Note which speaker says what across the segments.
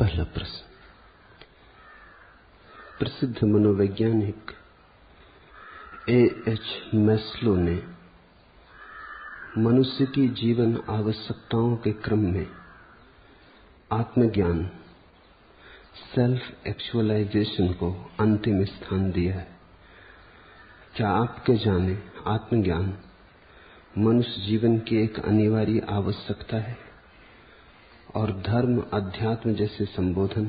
Speaker 1: पहला प्रश्न। प्रसिद्ध मनोवैज्ञानिक A.H. मैस्लो ने मनुष्य की जीवन आवश्यकताओं के क्रम में आत्मज्ञान, सेल्फ एक्चुअलाइजेशन को अंतिम स्थान दिया है। क्या आपके जाने आत्मज्ञान मनुष्य जीवन की एक अनिवार्य आवश्यकता है और धर्म, अध्यात्म जैसे संबोधन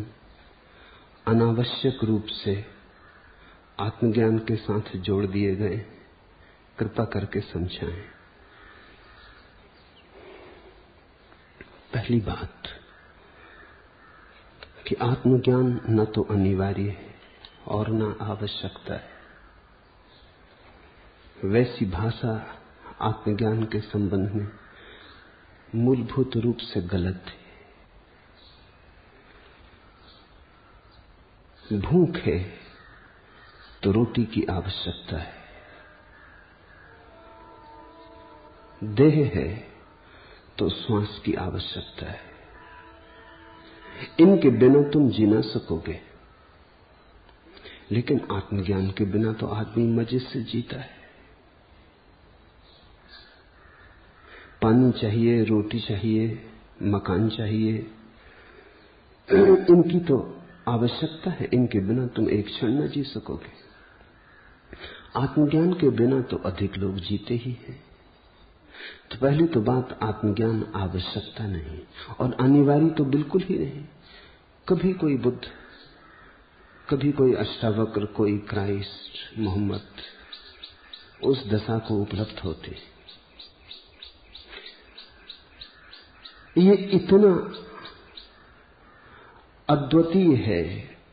Speaker 1: अनावश्यक रूप से आत्मज्ञान के साथ जोड़ दिए गए? कृपा करके समझाएं। पहली बात कि आत्मज्ञान न तो अनिवार्य है और न आवश्यकता है। वैसी भाषा आत्मज्ञान के संबंध में मूलभूत रूप से गलत है। भूख है तो रोटी की आवश्यकता है, देह है तो श्वास की आवश्यकता है। इनके बिना तुम जी ना सकोगे। लेकिन आत्मज्ञान के बिना तो आदमी मजे से जीता है। पानी चाहिए, रोटी चाहिए, मकान चाहिए, इनकी तो आवश्यकता है। इनके बिना तुम एक क्षण न जी सकोगे। आत्मज्ञान के बिना तो अधिक लोग जीते ही हैं। तो पहली तो बात, आत्मज्ञान आवश्यकता नहीं और अनिवार्य तो बिल्कुल ही नहीं। कभी कोई बुद्ध, कभी कोई अष्टावक्र, कोई क्राइस्ट, मोहम्मद उस दशा को उपलब्ध होते। ये इतना अद्वितीय है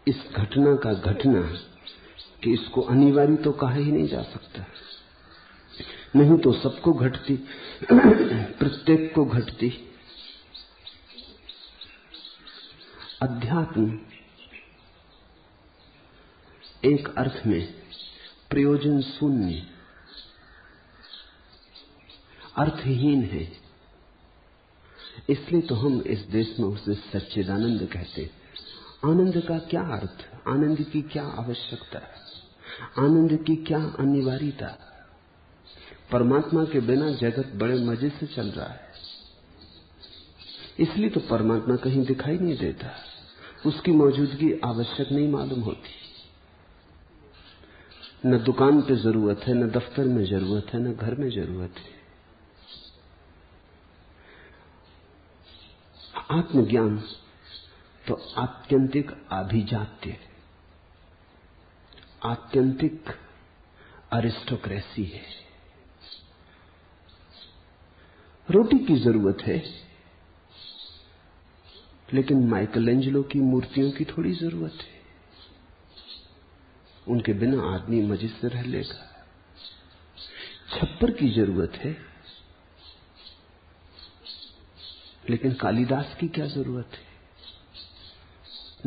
Speaker 1: इस घटना का घटना कि इसको अनिवार्य तो कहा ही नहीं जा सकता। नहीं तो सबको घटती, प्रत्येक को घटती। अध्यात्म एक अर्थ में प्रयोजन शून्य, अर्थहीन है। इसलिए तो हम इस देश में उसे सच्चिदानंद कहते हैं। आनंद का क्या अर्थ? आनंद की क्या आवश्यकता? आनंद की क्या अनिवार्यता? परमात्मा के बिना जगत बड़े मजे से चल रहा है। इसलिए तो परमात्मा कहीं दिखाई नहीं देता। उसकी मौजूदगी आवश्यक नहीं मालूम होती। न दुकान पे जरूरत है, न दफ्तर में जरूरत है, न घर में जरूरत है। आत्मज्ञान तो आत्यंतिक अभिजात्य, आत्यंतिक अरिस्टोक्रेसी है। रोटी की जरूरत है, लेकिन माइकलएंजेलो की मूर्तियों की थोड़ी जरूरत है। उनके बिना आदमी मजे से रह लेगा। छप्पर की जरूरत है, लेकिन कालिदास की क्या जरूरत है?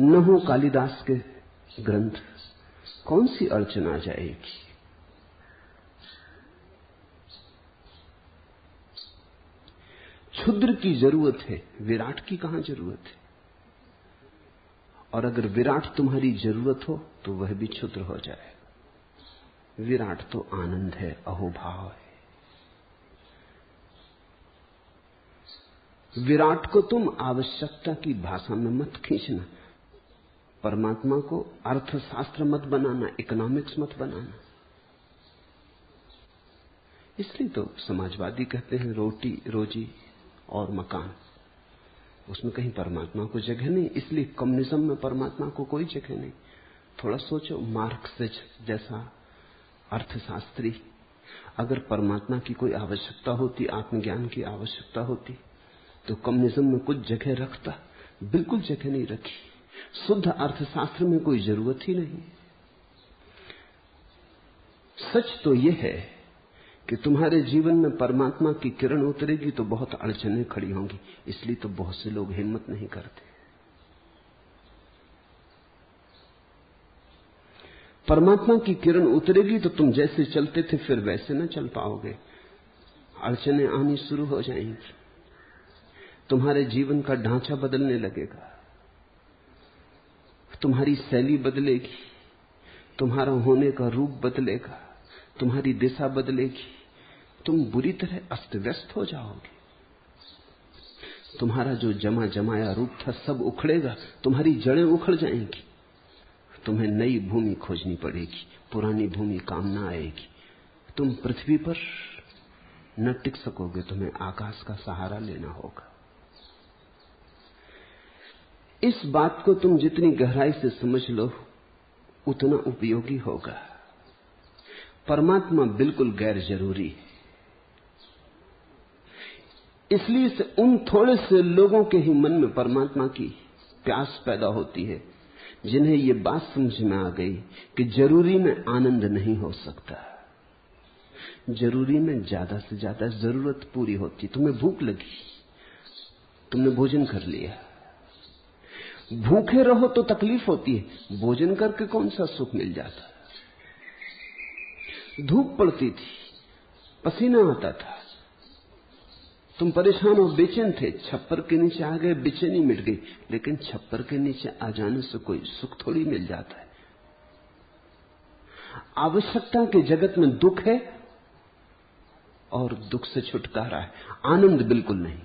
Speaker 1: न हो कालिदास के ग्रंथ, कौन सी अड़चन आ जाएगी? क्षुद्र की जरूरत है, विराट की कहां जरूरत है? और अगर विराट तुम्हारी जरूरत हो तो वह भी क्षुद्र हो जाए। विराट तो आनंद है, अहोभाव है। विराट को तुम आवश्यकता की भाषा में मत खींचना। परमात्मा को अर्थशास्त्र मत बनाना, इकोनॉमिक्स मत बनाना। इसलिए तो समाजवादी कहते हैं रोटी, रोजी और मकान। उसमें कहीं परमात्मा को जगह नहीं। इसलिए कम्युनिज्म में परमात्मा को कोई जगह नहीं। थोड़ा सोचो, मार्क्स जैसा अर्थशास्त्री अगर परमात्मा की कोई आवश्यकता होती, आत्मज्ञान की आवश्यकता होती, तो कम्युनिज्म में कुछ जगह रखता? बिल्कुल जगह नहीं रखी। शुद्ध अर्थशास्त्र में कोई जरूरत ही नहीं। सच तो यह है कि तुम्हारे जीवन में परमात्मा की किरण उतरेगी तो बहुत अड़चनें खड़ी होंगी। इसलिए तो बहुत से लोग हिम्मत नहीं करते। परमात्मा की किरण उतरेगी तो तुम जैसे चलते थे फिर वैसे न चल पाओगे। अड़चनें आनी शुरू हो जाएंगी। तुम्हारे जीवन का ढांचा बदलने लगेगा। तुम्हारी शैली बदलेगी, तुम्हारा होने का रूप बदलेगा, तुम्हारी दिशा बदलेगी, तुम बुरी तरह अस्त व्यस्त हो जाओगे। तुम्हारा जो जमा जमाया रूप था सब उखड़ेगा, तुम्हारी जड़ें उखड़ जाएंगी। तुम्हें नई भूमि खोजनी पड़ेगी, पुरानी भूमि काम ना आएगी। तुम पृथ्वी पर न टिक सकोगे, तुम्हें आकाश का सहारा लेना होगा। इस बात को तुम जितनी गहराई से समझ लो उतना उपयोगी होगा। परमात्मा बिल्कुल गैर जरूरी है, इसलिए से उन थोड़े से लोगों के ही मन में परमात्मा की प्यास पैदा होती है जिन्हें ये बात समझ में आ गई कि जरूरी में आनंद नहीं हो सकता। जरूरी में ज्यादा से ज्यादा जरूरत पूरी होती। तुम्हें भूख लगी, तुमने भोजन कर लिया। भूखे रहो तो तकलीफ होती है, भोजन करके कौन सा सुख मिल जाता। धूप पड़ती थी, पसीना आता था, तुम परेशान और बेचैन थे, छप्पर के नीचे आ गए, बेचैनी मिट गई। लेकिन छप्पर के नीचे आ जाने से कोई सुख थोड़ी मिल जाता है। आवश्यकता के जगत में दुख है और दुख से छुटकारा है, आनंद बिल्कुल नहीं।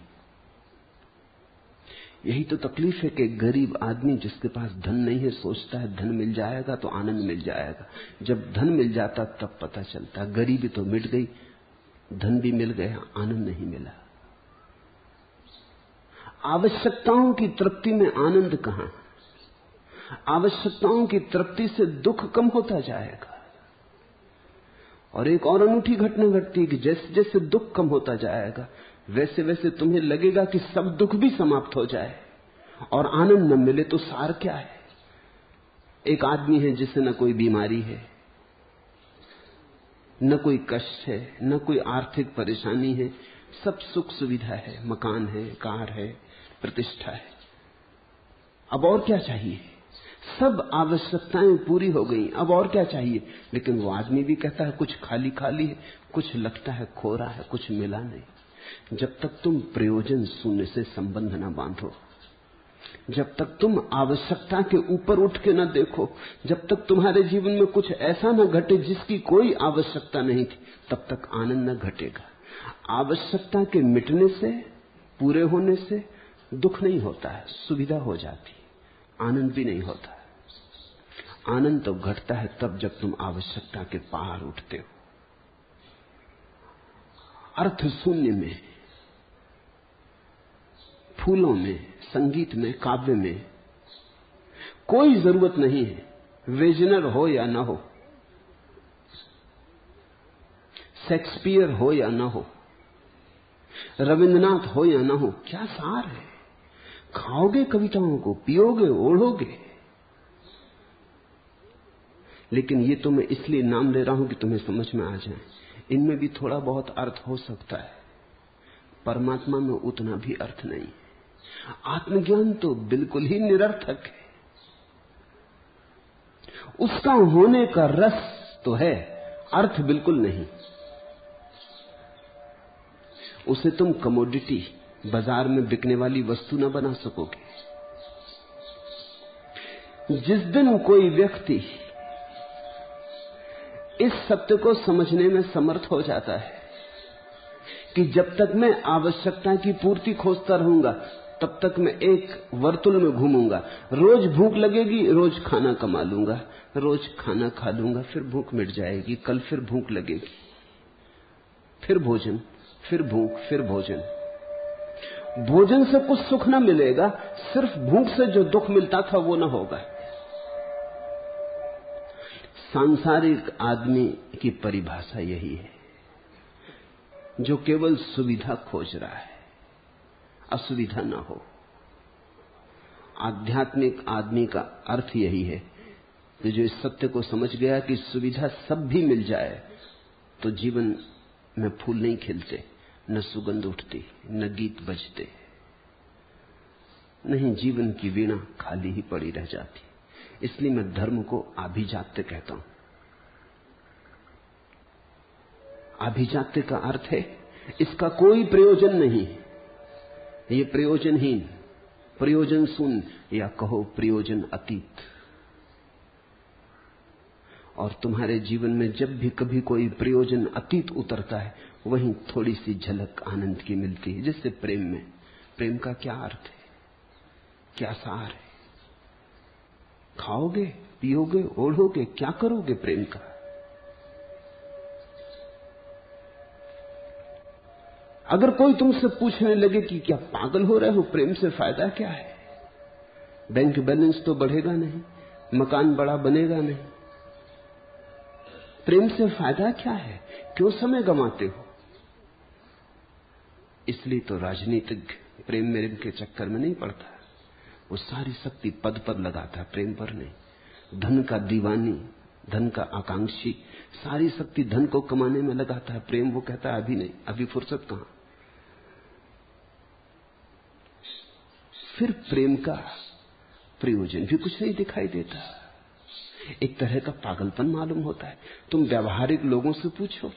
Speaker 1: यही तो तकलीफ है कि गरीब आदमी जिसके पास धन नहीं है सोचता है धन मिल जाएगा तो आनंद मिल जाएगा। जब धन मिल जाता तब पता चलता गरीबी तो मिट गई, धन भी मिल गया, आनंद नहीं मिला। आवश्यकताओं की तृप्ति में आनंद कहां? आवश्यकताओं की तृप्ति से दुख कम होता जाएगा। और एक और अनूठी घटना घटती है कि जैसे जैसे दुख कम होता जाएगा वैसे वैसे तुम्हें लगेगा कि सब दुख भी समाप्त हो जाए और आनंद न मिले तो सार क्या है। एक आदमी है जिसे न कोई बीमारी है, न कोई कष्ट है, न कोई आर्थिक परेशानी है, सब सुख सुविधा है, मकान है, कार है, प्रतिष्ठा है। अब और क्या चाहिए? सब आवश्यकताएं पूरी हो गई, अब और क्या चाहिए? लेकिन वो आदमी भी कहता है कुछ खाली खाली है, कुछ लगता है खो रहा है, कुछ मिला नहीं। जब तक तुम प्रयोजन शून्य से संबंध न बांधो, जब तक तुम आवश्यकता के ऊपर उठ के न देखो, जब तक तुम्हारे जीवन में कुछ ऐसा न घटे जिसकी कोई आवश्यकता नहीं थी, तब तक आनंद न घटेगा। आवश्यकता के मिटने से, पूरे होने से दुख नहीं होता है, सुविधा हो जाती, आनंद भी नहीं होता है। आनंद तो घटता है तब जब तुम आवश्यकता के पार उठते हो। अर्थ शून्य में, फूलों में, संगीत में, काव्य में कोई जरूरत नहीं है, वेजनर हो या ना हो, शेक्सपियर हो या ना हो, रविंद्रनाथ हो या ना हो, क्या सार है? खाओगे कविताओं को, पियोगे, ओढ़ोगे। लेकिन ये तो मैं इसलिए नाम ले रहा हूं कि तुम्हें समझ में आ जाए, इनमें भी थोड़ा बहुत अर्थ हो सकता है, परमात्मा में उतना भी अर्थ नहीं। आत्मज्ञान तो बिल्कुल ही निरर्थक है। उसका होने का रस तो है, अर्थ बिल्कुल नहीं। उसे तुम कमोडिटी, बाजार में बिकने वाली वस्तु न बना सकोगे। जिस दिन कोई व्यक्ति इस सत्य को समझने में समर्थ हो जाता है कि जब तक मैं आवश्यकता की पूर्ति खोजता रहूंगा तब तक मैं एक वर्तुल में घूमूंगा, रोज भूख लगेगी, रोज खाना कमा लूंगा, रोज खाना खा लूंगा, फिर भूख मिट जाएगी, कल फिर भूख लगेगी, फिर भोजन, फिर भूख, फिर भोजन। भोजन से कुछ सुख न मिलेगा, सिर्फ भूख से जो दुख मिलता था वो न होगा। सांसारिक आदमी की परिभाषा यही है, जो केवल सुविधा खोज रहा है, असुविधा न हो। आध्यात्मिक आदमी का अर्थ यही है कि जो इस सत्य को समझ गया कि सुविधा सब भी मिल जाए तो जीवन में फूल नहीं खिलते, न सुगंध उठती, न गीत बजते, नहीं, जीवन की वीणा खाली ही पड़ी रह जाती। इसलिए मैं धर्म को आभिजात्य कहता हूं। आभिजात्य का अर्थ है इसका कोई प्रयोजन नहीं, ये प्रयोजनहीन, प्रयोजन शून्य, या कहो प्रयोजन अतीत। और तुम्हारे जीवन में जब भी कभी कोई प्रयोजन अतीत उतरता है, वहीं थोड़ी सी झलक आनंद की मिलती है। जैसे प्रेम में, प्रेम का क्या अर्थ है, क्या सार है? खाओगे, पियोगे, ओढ़ोगे, क्या करोगे प्रेम का? अगर कोई तुमसे पूछने लगे कि क्या पागल हो रहे हो, प्रेम से फायदा क्या है? बैंक बैलेंस तो बढ़ेगा नहीं, मकान बड़ा बनेगा नहीं, प्रेम से फायदा क्या है? क्यों समय गंवाते हो? इसलिए तो राजनीतिक प्रेम मेरे के चक्कर में नहीं पड़ता। वो सारी शक्ति पद पर लगाता है, प्रेम पर नहीं। धन का दीवानी, धन का आकांक्षी सारी शक्ति धन को कमाने में लगाता है। प्रेम वो कहता है अभी नहीं, अभी फुर्सत कहां। फिर प्रेम का प्रयोजन भी कुछ नहीं दिखाई देता, एक तरह का पागलपन मालूम होता है। तुम व्यावहारिक लोगों से पूछो,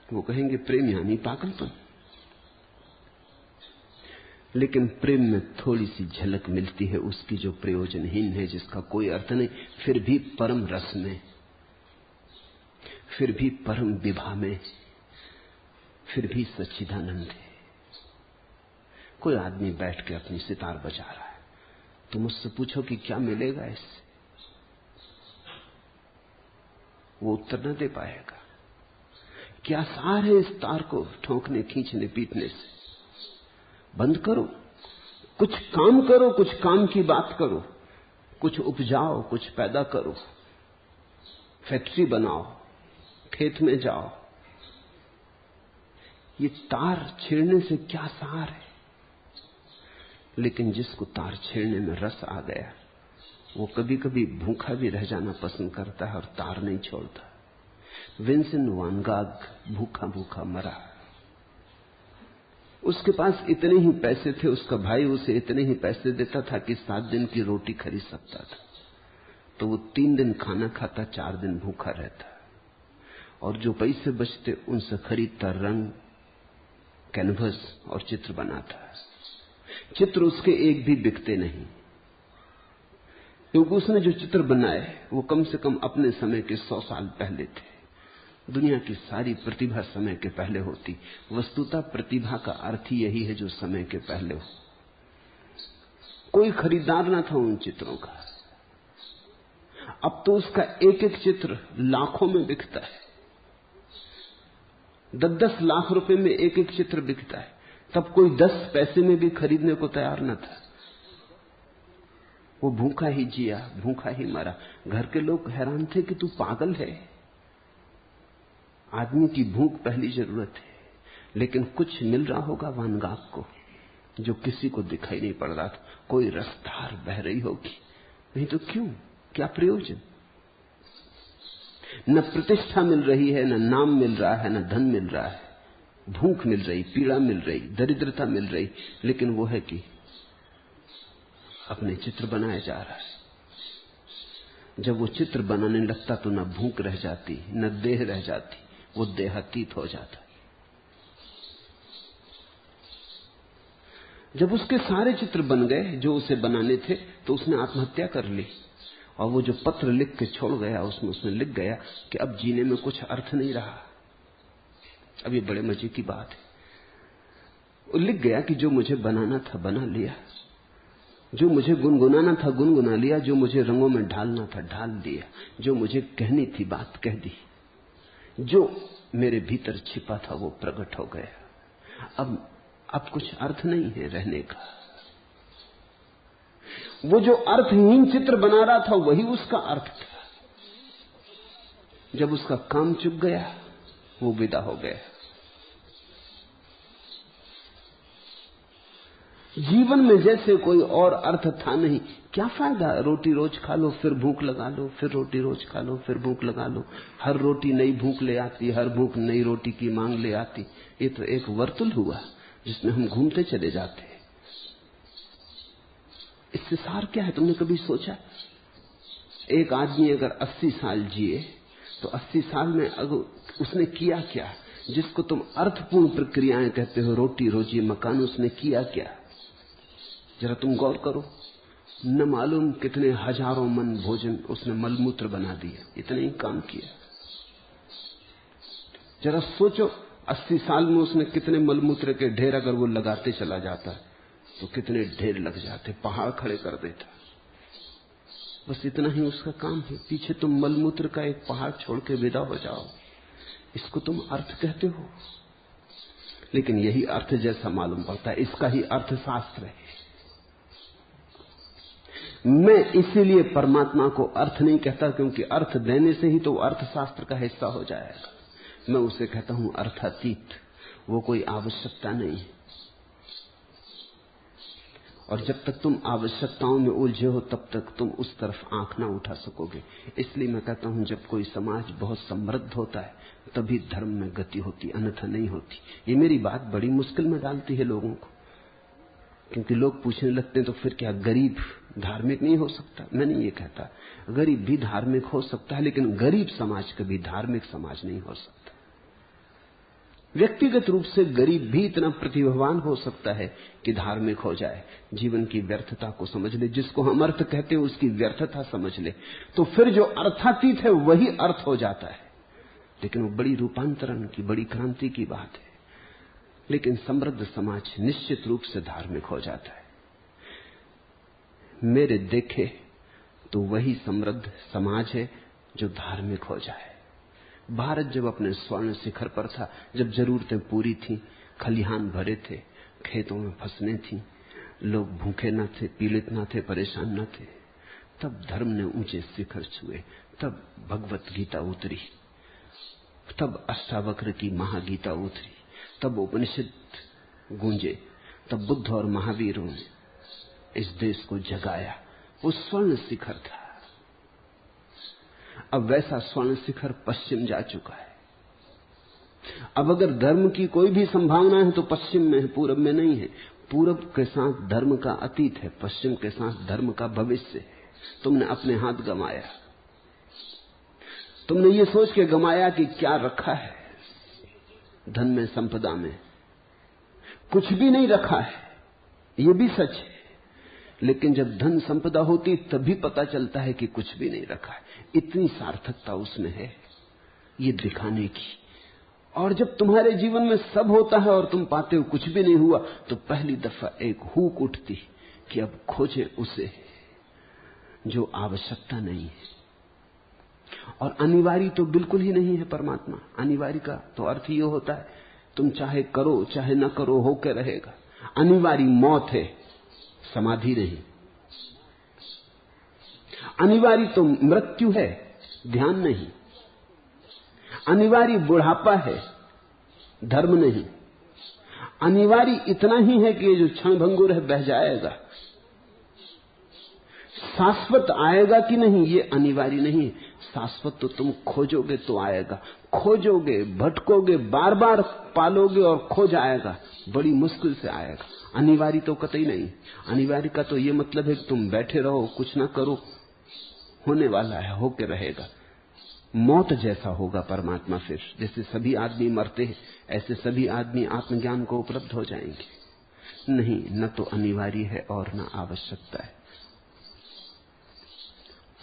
Speaker 1: वो कहेंगे प्रेम यानी पागलपन। लेकिन प्रेम में थोड़ी सी झलक मिलती है उसकी जो प्रयोजनहीन है, जिसका कोई अर्थ नहीं, फिर भी परम रस में, फिर भी परम विभा में, फिर भी सच्चिदानंद है। कोई आदमी बैठ के अपनी सितार बजा रहा है, तुम उससे पूछो कि क्या मिलेगा इससे, वो उत्तर न दे पाएगा। क्या सार है इस तार को ठोकने, खींचने, पीटने से? बंद करो, कुछ काम करो, कुछ काम की बात करो, कुछ उपजाओ, कुछ पैदा करो, फैक्ट्री बनाओ, खेत में जाओ। ये तार छेड़ने से क्या सार है? लेकिन जिसको तार छेड़ने में रस आ गया, वो कभी कभी भूखा भी रह जाना पसंद करता है और तार नहीं छोड़ता। विंसेंट वैन गॉग भूखा भूखा मरा। उसके पास इतने ही पैसे थे, उसका भाई उसे इतने ही पैसे देता था कि 7 दिन की रोटी खरीद सकता था। तो वो 3 दिन खाना खाता, 4 दिन भूखा रहता, और जो पैसे बचते उनसे खरीदता रंग, कैनवस और चित्र बनाता। चित्र उसके एक भी बिकते नहीं, क्योंकि उसने जो चित्र बनाए वो कम से कम अपने समय के 100 साल पहले थे। दुनिया की सारी प्रतिभा समय के पहले होती। वस्तुतः प्रतिभा का अर्थ ही यही है जो समय के पहले हो। कोई खरीदार ना था उन चित्रों का। अब तो उसका एक एक चित्र लाखों में बिकता है, 10-10 लाख रुपए में एक एक चित्र बिकता है। तब कोई 10 पैसे में भी खरीदने को तैयार न था। वो भूखा ही जिया, भूखा ही मरा। घर के लोग हैरान थे कि तू पागल है, आदमी की भूख पहली जरूरत है। लेकिन कुछ मिल रहा होगा वैन गॉग को जो किसी को दिखाई नहीं पड़ रहा था। कोई रफ्तार बह रही होगी, नहीं तो क्यों, क्या प्रयोजन? न प्रतिष्ठा मिल रही है, न नाम मिल रहा है, न धन मिल रहा है। भूख मिल रही, पीड़ा मिल रही, दरिद्रता मिल रही, लेकिन वो है कि अपने चित्र बनाया जा रहा है। जब वो चित्र बनाने लगता तो न भूख रह जाती, न देह रह जाती, वो देहातीत हो जाता। जब उसके सारे चित्र बन गए जो उसे बनाने थे, तो उसने आत्महत्या कर ली। और वो जो पत्र लिख के छोड़ गया, उसमें उसने लिख गया कि अब जीने में कुछ अर्थ नहीं रहा। अब ये बड़े मजे की बात है। वो लिख गया कि जो मुझे बनाना था बना लिया, जो मुझे गुनगुनाना था गुनगुना लिया, जो मुझे रंगों में ढालना था ढाल दिया, जो मुझे कहनी थी बात कह दी, जो मेरे भीतर छिपा था वो प्रकट हो गया। अब कुछ अर्थ नहीं है रहने का। वो जो अर्थहीन चित्र बना रहा था वही उसका अर्थ था। जब उसका काम चुक गया, वो विदा हो गया। जीवन में जैसे कोई और अर्थ था नहीं। क्या फायदा, रोटी रोज खा लो फिर भूख लगा लो, फिर रोटी रोज खा लो फिर भूख लगा लो। हर रोटी नई भूख ले आती, हर भूख नई रोटी की मांग ले आती। ये तो एक वर्तुल हुआ जिसमें हम घूमते चले जाते हैं। इससे सार क्या है? तुमने कभी सोचा? एक आदमी अगर 80 साल जिए तो 80 साल में अगर उसने किया क्या? जिसको तुम अर्थपूर्ण प्रक्रियाएं कहते हो, रोटी रोजी मकान, उसने किया क्या? जरा तुम गौर करो। न मालूम कितने हजारों मन भोजन उसने मलमूत्र बना दिया, इतने ही काम किया। जरा सोचो 80 साल में उसने कितने मलमूत्र के ढेर अगर वो लगाते चला जाता तो कितने ढेर लग जाते, पहाड़ खड़े कर देता। बस इतना ही उसका काम है। पीछे तुम मलमूत्र का एक पहाड़ छोड़ के विदा हो जाओ, इसको तुम अर्थ कहते हो। लेकिन यही अर्थ जैसा मालूम पड़ता है, इसका ही अर्थशास्त्र है। मैं इसीलिए परमात्मा को अर्थ नहीं कहता, क्योंकि अर्थ देने से ही तो अर्थशास्त्र का हिस्सा हो जाएगा। मैं उसे कहता हूं अर्थातीत, वो कोई आवश्यकता नहीं है। और जब तक तुम आवश्यकताओं में उलझे हो तब तक तुम उस तरफ आंख ना उठा सकोगे। इसलिए मैं कहता हूं जब कोई समाज बहुत समृद्ध होता है तभी धर्म में गति होती, अन्यथा नहीं होती। ये मेरी बात बड़ी मुश्किल में डालती है लोगों को, क्योंकि लोग पूछने लगते हैं तो फिर क्या गरीब धार्मिक नहीं हो सकता? मैं नहीं ये कहता, गरीब भी धार्मिक हो सकता है, लेकिन गरीब समाज कभी धार्मिक समाज नहीं हो सकता। व्यक्तिगत रूप से गरीब भी इतना प्रतिभावान हो सकता है कि धार्मिक हो जाए, जीवन की व्यर्थता को समझ ले, जिसको हम अर्थ कहते हैं उसकी व्यर्थता समझ ले, तो फिर जो अर्थातीत है वही अर्थ हो जाता है। लेकिन वो बड़ी रूपांतरण की, बड़ी क्रांति की बात है। लेकिन समृद्ध समाज निश्चित रूप से धार्मिक हो जाता है। मेरे देखे तो वही समृद्ध समाज है जो धार्मिक हो जाए। भारत जब अपने स्वर्ण शिखर पर था, जब जरूरतें पूरी थी, खलिहान भरे थे, खेतों में फसलें थी, लोग भूखे न थे, पीड़ित न थे, परेशान न थे, तब धर्म ने ऊंचे शिखर छुए, तब भगवत गीता उतरी, तब अष्टावक्र की महागीता उतरी, तब उपनिषद गूंजे, तब बुद्ध और महावीरों ने इस देश को जगाया। वो स्वर्ण शिखर था। अब वैसा स्वर्ण शिखर पश्चिम जा चुका है। अब अगर धर्म की कोई भी संभावना है तो पश्चिम में है, पूरब में नहीं है। पूरब के साथ धर्म का अतीत है, पश्चिम के साथ धर्म का भविष्य है। तुमने अपने हाथ गंवाया। तुमने ये सोच के गंवाया कि क्या रखा है धन में, संपदा में। कुछ भी नहीं रखा है, ये भी सच है। लेकिन जब धन संपदा होती तभी पता चलता है कि कुछ भी नहीं रखा है। इतनी सार्थकता उसमें है ये दिखाने की। और जब तुम्हारे जीवन में सब होता है और तुम पाते हो कुछ भी नहीं हुआ, तो पहली दफा एक हुक उठती कि अब खोजे उसे जो आवश्यकता नहीं है। और अनिवार्य तो बिल्कुल ही नहीं है परमात्मा। अनिवार्य का तो अर्थ ये होता है तुम चाहे करो चाहे न करो होके रहेगा। अनिवार्य मौत है, समाधि नहीं। अनिवार्य तो मृत्यु है, ध्यान नहीं। अनिवार्य बुढ़ापा है, धर्म नहीं। अनिवार्य इतना ही है कि ये जो क्षणभंगुर है बह जाएगा। शाश्वत आएगा कि नहीं ये अनिवार्य नहीं। शाश्वत तो तुम खोजोगे तो आएगा, खोजोगे, भटकोगे, बार बार पालोगे और खो जाएगा, बड़ी मुश्किल से आएगा। अनिवार्य तो कतई नहीं। अनिवार्य का तो ये मतलब है कि तुम बैठे रहो, कुछ ना करो, होने वाला है, होके रहेगा। मौत जैसा होगा परमात्मा। फिर जैसे सभी आदमी मरते हैं ऐसे सभी आदमी आत्मज्ञान को उपलब्ध हो जाएंगे। नहीं, न तो अनिवार्य है और न आवश्यकता है।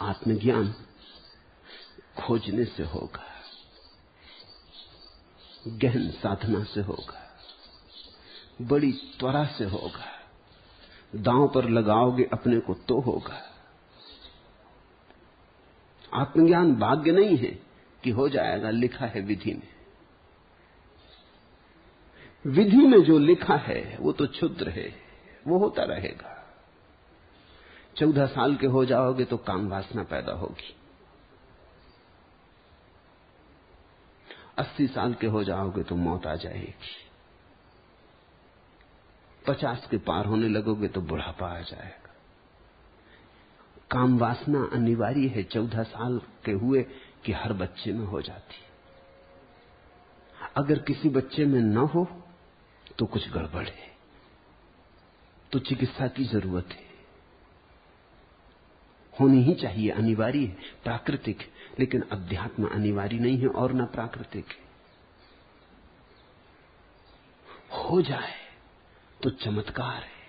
Speaker 1: आत्मज्ञान खोजने से होगा, गहन साधना से होगा, बड़ी त्वरा से होगा। दांव पर लगाओगे अपने को तो होगा। आत्मज्ञान भाग्य नहीं है कि हो जाएगा, लिखा है विधि में। विधि में जो लिखा है वो तो क्षुद्र है, वो होता रहेगा। 14 साल के हो जाओगे तो काम वासना पैदा होगी, 80 साल के हो जाओगे तो मौत आ जाएगी, 50 के पार होने लगोगे तो बुढ़ापा आ जाएगा। काम वासना अनिवार्य है 14 साल के हुए कि हर बच्चे में हो जाती। अगर किसी बच्चे में न हो तो कुछ गड़बड़ है, तो चिकित्सा की जरूरत है। होनी ही चाहिए, अनिवार्य है, प्राकृतिक। लेकिन अध्यात्म अनिवार्य नहीं है और न प्राकृतिक है। हो जाए तो चमत्कार है।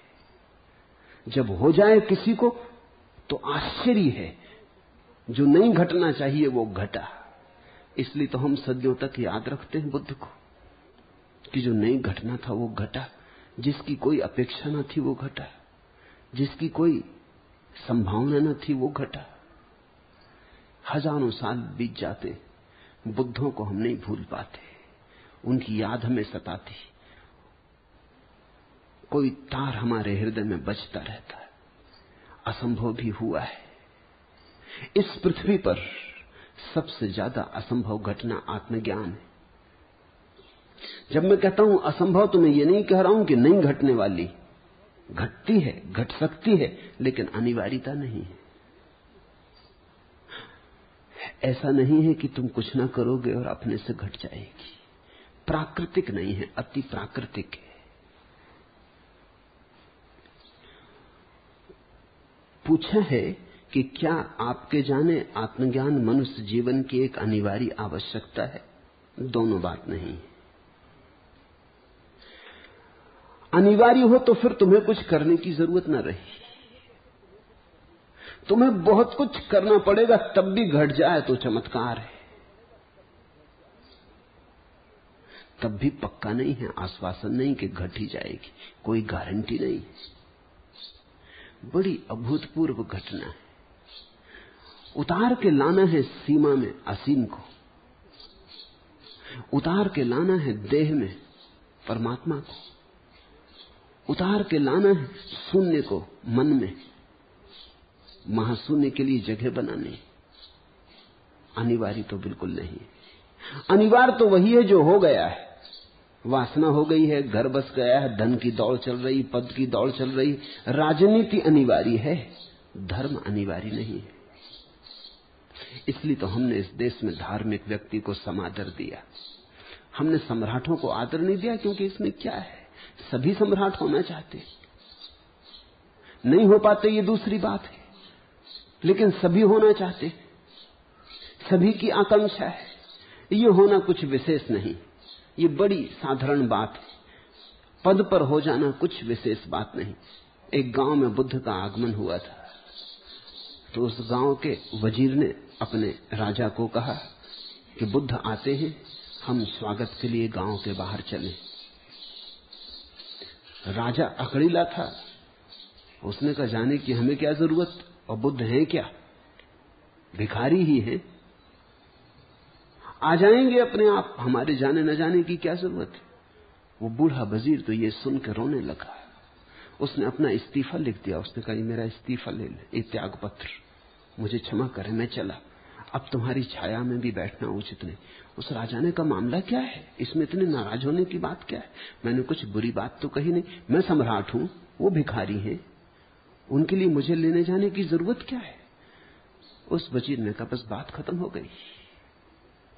Speaker 1: जब हो जाए किसी को तो आश्चर्य है, जो नहीं घटना चाहिए वो घटा। इसलिए तो हम सदियों तक याद रखते हैं बुद्ध को, कि जो नहीं घटना था वो घटा, जिसकी कोई अपेक्षा न थी वो घटा, जिसकी कोई संभावना न थी वो घटा। हजारों साल बीत जाते, बुद्धों को हम नहीं भूल पाते, उनकी याद हमें सताती, कोई तार हमारे हृदय में बजता रहता है। असंभव भी हुआ है। इस पृथ्वी पर सबसे ज्यादा असंभव घटना आत्मज्ञान है। जब मैं कहता हूं असंभव, तो मैं ये नहीं कह रहा हूं कि नहीं घटने वाली, घटती है, घट सकती है, लेकिन अनिवार्यता नहीं है। ऐसा नहीं है कि तुम कुछ ना करोगे और अपने से घट जाएगी। प्राकृतिक नहीं है, अति प्राकृतिक है। पूछा है कि क्या आपके जाने आत्मज्ञान मनुष्य जीवन की एक अनिवार्य आवश्यकता है? दोनों बात नहीं है। अनिवार्य हो तो फिर तुम्हें कुछ करने की जरूरत न रही। तुम्हें बहुत कुछ करना पड़ेगा, तब भी घट जाए तो चमत्कार है। तब भी पक्का नहीं है, आश्वासन नहीं कि घट ही जाएगी, कोई गारंटी नहीं है। बड़ी अभूतपूर्व घटना है। उतार के लाना है सीमा में असीम को, उतार के लाना है देह में परमात्मा को, उतार के लाना है शून्य को मन में, महाशून्य के लिए जगह बनानी। अनिवार्य तो बिल्कुल नहीं। अनिवार्य तो वही है जो हो गया है। वासना हो गई है, घर बस गया है, धन की दौड़ चल रही, पद की दौड़ चल रही, राजनीति अनिवार्य है, धर्म अनिवार्य नहीं है। इसलिए तो हमने इस देश में धार्मिक व्यक्ति को समादर दिया। हमने सम्राटों को आदर नहीं दिया, क्योंकि इसमें क्या है, सभी सम्राट होना चाहते, नहीं हो पाते ये दूसरी बात है, लेकिन सभी होना चाहते, सभी की आकांक्षा है। ये होना कुछ विशेष नहीं, ये बड़ी साधारण बात है। पद पर हो जाना कुछ विशेष बात नहीं। एक गांव में बुद्ध का आगमन हुआ था, तो उस गांव के वजीर ने अपने राजा को कहा कि बुद्ध आते हैं, हम स्वागत के लिए गांव के बाहर चलें। राजा अकड़ीला था, उसने कहा जाने की हमें क्या जरूरत, और बुद्ध हैं क्या, भिखारी ही हैं, आ जाएंगे अपने आप, हमारे जाने न जाने की क्या जरूरत है। वो बूढ़ा वजीर तो ये सुनकर रोने लगा। उसने अपना इस्तीफा लिख दिया। उसने कहा मेरा इस्तीफा ले ले, ये त्याग पत्र, मुझे क्षमा करें, मैं चला, अब तुम्हारी छाया में भी बैठना उचित नहीं। उस राजा ने कहा मामला क्या है, इसमें इतने नाराज होने की बात क्या है, मैंने कुछ बुरी बात तो कही नहीं, मैं सम्राट हूं, वो भिखारी हैं, उनके लिए मुझे लेने जाने की जरूरत क्या है। उस वजीर ने कहा बस बात खत्म हो गई,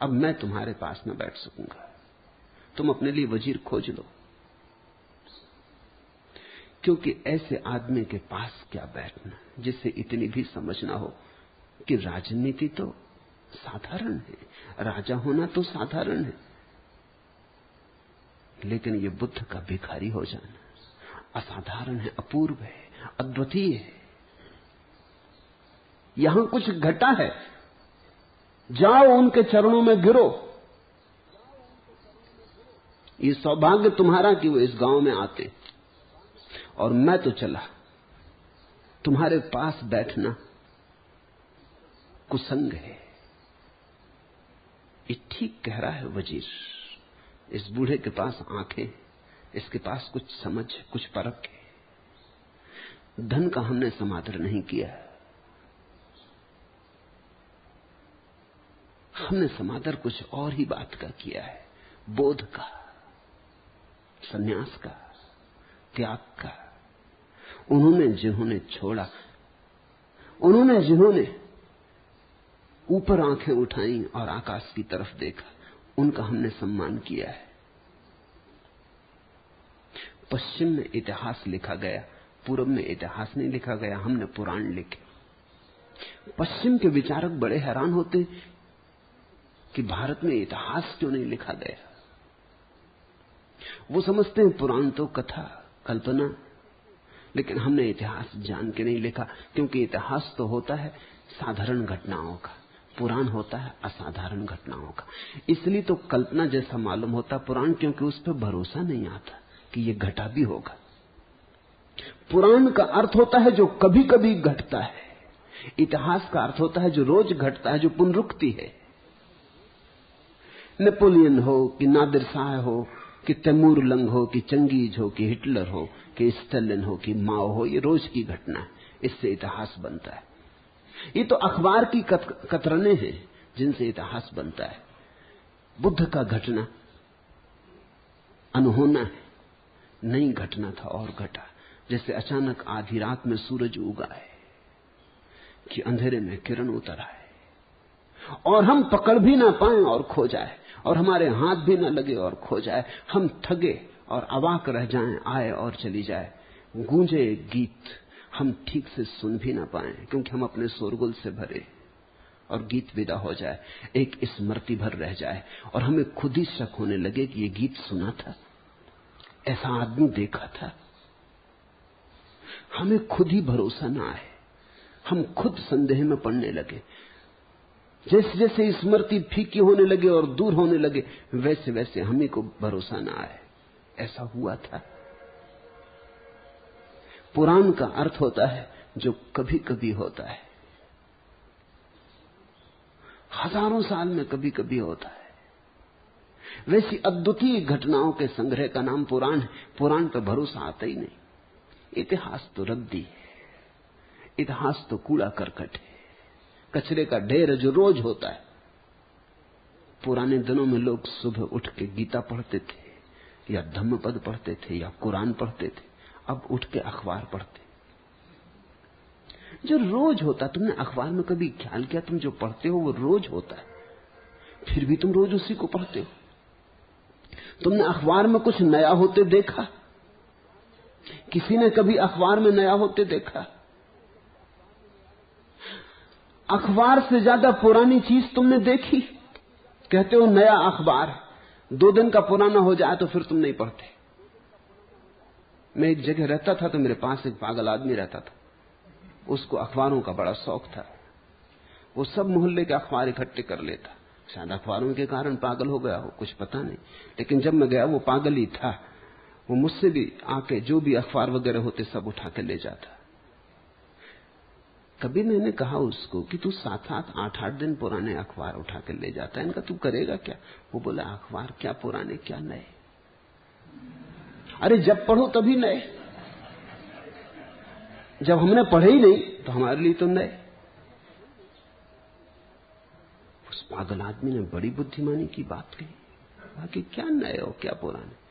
Speaker 1: अब मैं तुम्हारे पास न बैठ सकूंगा, तुम अपने लिए वजीर खोज लो। क्योंकि ऐसे आदमी के पास क्या बैठना जिससे इतनी भी समझ ना हो कि राजनीति तो साधारण है, राजा होना तो साधारण है, लेकिन ये बुद्ध का भिखारी हो जाना असाधारण है, अपूर्व है, अद्वितीय है। यहां कुछ घटा है, जाओ उनके चरणों में गिरो। ये सौभाग्य तुम्हारा कि वो इस गांव में आते, और मैं तो चला, तुम्हारे पास बैठना कुसंग है। ये ठीक कह रहा है वजीर। इस बूढ़े के पास आंखें, इसके पास कुछ समझ, कुछ परख है। धन का हमने समादर नहीं किया, हमने समादर कुछ और ही बात का किया है, बोध का, संन्यास का, त्याग का। उन्होंने जिन्होंने छोड़ा, उन्होंने जिन्होंने ऊपर आंखें उठाई और आकाश की तरफ देखा, उनका हमने सम्मान किया है। पश्चिम में इतिहास लिखा गया, पूर्व में इतिहास नहीं लिखा गया, हमने पुराण लिखे। पश्चिम के विचारक बड़े हैरान होते कि भारत में इतिहास क्यों नहीं लिखा गया। वो समझते हैं पुराण तो कथा, कल्पना, लेकिन हमने इतिहास जान के नहीं लिखा, क्योंकि इतिहास तो होता है साधारण घटनाओं का, पुराण होता है असाधारण घटनाओं का। इसलिए तो कल्पना जैसा मालूम होता पुराण, क्योंकि उस पर भरोसा नहीं आता कि ये घटा भी होगा। पुराण का अर्थ होता है जो कभी कभी घटता है, इतिहास का अर्थ होता है जो रोज घटता है, जो पुनरुक्ति है। नेपोलियन हो कि नादिर शाह हो कि तैमूर लंग हो कि चंगेज हो कि हिटलर हो कि स्टालिन हो कि माओ हो, ये रोज की घटना है, इससे इतिहास बनता है। ये तो अखबार की कतरने हैं जिनसे इतिहास बनता है। बुद्ध का घटना अनहोना है, नहीं घटना था और घटा। जैसे अचानक आधी रात में सूरज उगा है कि अंधेरे में किरण उतर आए और हम पकड़ भी ना पाए और खो जाए, और हमारे हाथ भी ना लगे और खो जाए, हम थके और अवाक रह जाएं, आए और चली जाए। गूंजे एक गीत, हम ठीक से सुन भी ना पाए क्योंकि हम अपने शोरगुल से भरे, और गीत विदा हो जाए, एक स्मृति भर रह जाए, और हमें खुद ही शक होने लगे कि ये गीत सुना था, ऐसा आदमी देखा था। हमें खुद ही भरोसा ना आए, हम खुद संदेह में पड़ने लगे। जैसे जैसे स्मृति फीकी होने लगे और दूर होने लगे, वैसे वैसे हमें को भरोसा ना आए। ऐसा हुआ था। पुराण का अर्थ होता है जो कभी कभी होता है, हजारों साल में कभी कभी होता है। वैसी अद्वितीय घटनाओं के संग्रह का नाम पुराण है। पुराण पर भरोसा आता ही नहीं। इतिहास तो रद्दी है, इतिहास तो कूड़ा करकट है, कचरे का ढेर है जो रोज होता है। पुराने दिनों में लोग सुबह उठ के गीता पढ़ते थे या धम्मपद पढ़ते थे या कुरान पढ़ते थे, अब उठ के अखबार पढ़ते। जो रोज होता, तुमने अखबार में कभी ख्याल किया तुम जो पढ़ते हो वो रोज होता है, फिर भी तुम रोज उसी को पढ़ते हो। तुमने अखबार में कुछ नया होते देखा? किसी ने कभी अखबार में नया होते देखा? अखबार से ज्यादा पुरानी चीज तुमने देखी? कहते हो नया अखबार, 2 दिन का पुराना हो जाए तो फिर तुम नहीं पढ़ते। मैं एक जगह रहता था तो मेरे पास एक पागल आदमी रहता था, उसको अखबारों का बड़ा शौक था। वो सब मोहल्ले के अखबार इकट्ठे कर लेता, शायद अखबारों के कारण पागल हो गया हो, कुछ पता नहीं। लेकिन जब मैं गया वो पागल ही था। वो मुझसे भी आके जो भी अखबार वगैरह होते सब उठा के ले जाता। कभी मैंने कहा उसको कि तू 7-7, 8-8 दिन पुराने अखबार उठा के ले जाता है, इनका तू करेगा क्या? वो बोला अखबार क्या पुराने क्या नए। अरे जब पढ़ो तभी नए, जब हमने पढ़े ही नहीं तो हमारे लिए तो नए। उस पागल आदमी ने बड़ी बुद्धिमानी की बात कही, बाकी क्या नए हो क्या पुराने।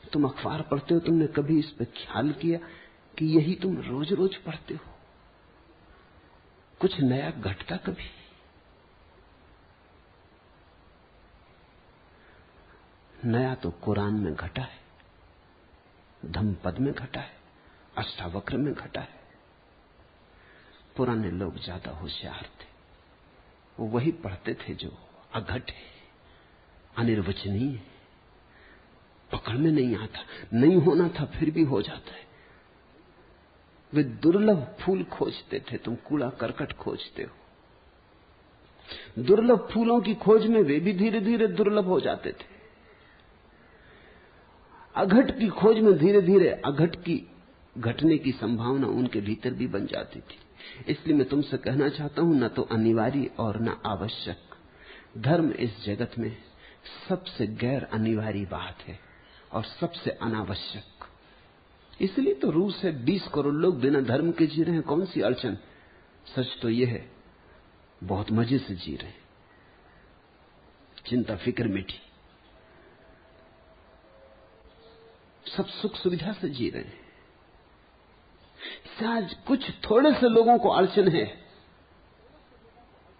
Speaker 1: तुम अखबार पढ़ते हो, तुमने कभी इस पर ख्याल किया कि यही तुम रोज रोज पढ़ते हो? कुछ नया घटता कभी? नया तो कुरान में घटा है, धम्मपद में घटा है, अष्टावक्र में घटा है। पुराने लोग ज्यादा होशियार थे, वो वही पढ़ते थे जो अघट है, अनिर्वचनीय है, पकड़ में नहीं आता, नहीं होना था फिर भी हो जाता है। वे दुर्लभ फूल खोजते थे, तुम कूड़ा करकट खोजते हो। दुर्लभ फूलों की खोज में वे भी धीरे धीरे दुर्लभ हो जाते थे। अघट की खोज में धीरे धीरे अघट की घटने की संभावना उनके भीतर भी बन जाती थी। इसलिए मैं तुमसे कहना चाहता हूं, न तो अनिवार्य और न आवश्यक। धर्म इस जगत में सबसे गैर अनिवार्य बात है और सबसे अनावश्यक। इसलिए तो रूस है, 20 करोड़ लोग बिना धर्म के जी रहे हैं, कौन सी अड़चन। सच तो यह है बहुत मजे से जी रहे हैं, चिंता फिक्र मिटी, सब सुख सुविधा से जी रहे हैं। शायद कुछ थोड़े से लोगों को अड़चन है,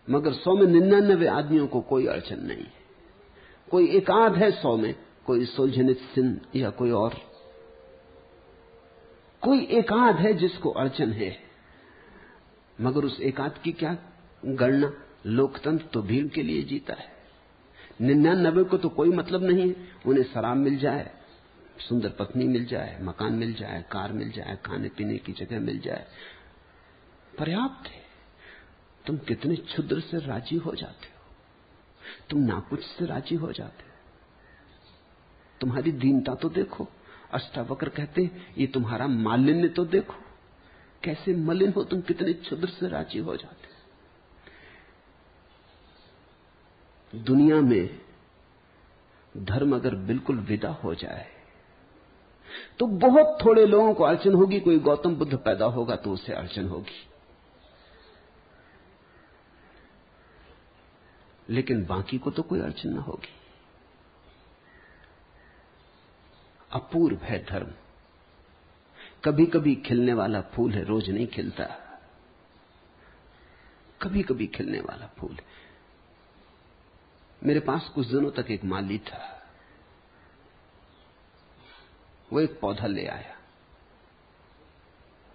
Speaker 1: मगर 100 में 99 आदमियों को कोई अड़चन नहीं है। कोई एकाध है 100 में, कोई सोल्जेनित्सिन या कोई और, कोई एकाध है जिसको अड़चन है। मगर उस एकाध की क्या गणना? लोकतंत्र तो भीड़ के लिए जीता है। 99 को तो कोई मतलब नहीं है, उन्हें शराब मिल जाए, सुंदर पत्नी मिल जाए, मकान मिल जाए, कार मिल जाए, खाने पीने की जगह मिल जाए, पर्याप्त है। तुम कितने क्षुद्र से राजी हो जाते हो, तुम नाकुछ से राजी हो जाते हो। तुम्हारी दीनता तो देखो। अष्टावक्र कहते हैं ये तुम्हारा मालिन्य तो देखो, कैसे मलिन हो तुम, कितने क्षुद्र से राजी हो जाते हो। दुनिया में धर्म अगर बिल्कुल विदा हो जाए तो बहुत थोड़े लोगों को अड़चन होगी। कोई गौतम बुद्ध पैदा होगा तो उसे अड़चन होगी, लेकिन बाकी को तो कोई अड़चन ना होगी। अपूर्व है धर्म। कभी कभी खिलने वाला फूल है, रोज नहीं खिलता। कभी कभी खिलने वाला फूल है। मेरे पास कुछ दिनों तक एक माली था। वो एक पौधा ले आया।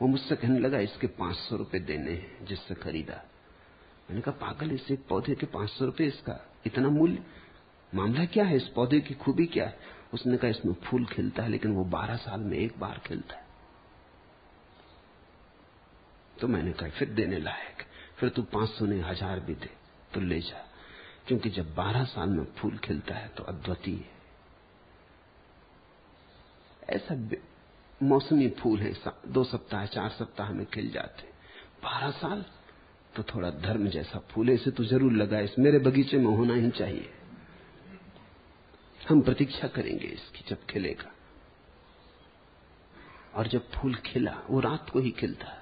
Speaker 1: वो मुझसे कहने लगा इसके 500 रुपए देने हैं जिससे खरीदा। मैंने कहा पागल, इस एक पौधे के 500 रुपए, इसका इतना मूल्य? मामला क्या है, इस पौधे की खूबी क्या है? उसने कहा इसमें फूल खिलता है, लेकिन वो 12 साल में एक बार खिलता है। तो मैंने कहा फिर देने लायक, फिर तू 500 नहीं 1000 भी दे तो ले जा, क्योंकि जब 12 साल में फूल खिलता है तो अद्वितीय है। ऐसा मौसमी फूल है, 2 सप्ताह 4 सप्ताह में खिल जाते। 12 साल तो थोड़ा धर्म जैसा फूल है, इसे तो जरूर लगा, इस मेरे बगीचे में होना ही चाहिए। हम प्रतीक्षा करेंगे इसकी जब खिलेगा। और जब फूल खिला, वो रात को ही खिलता,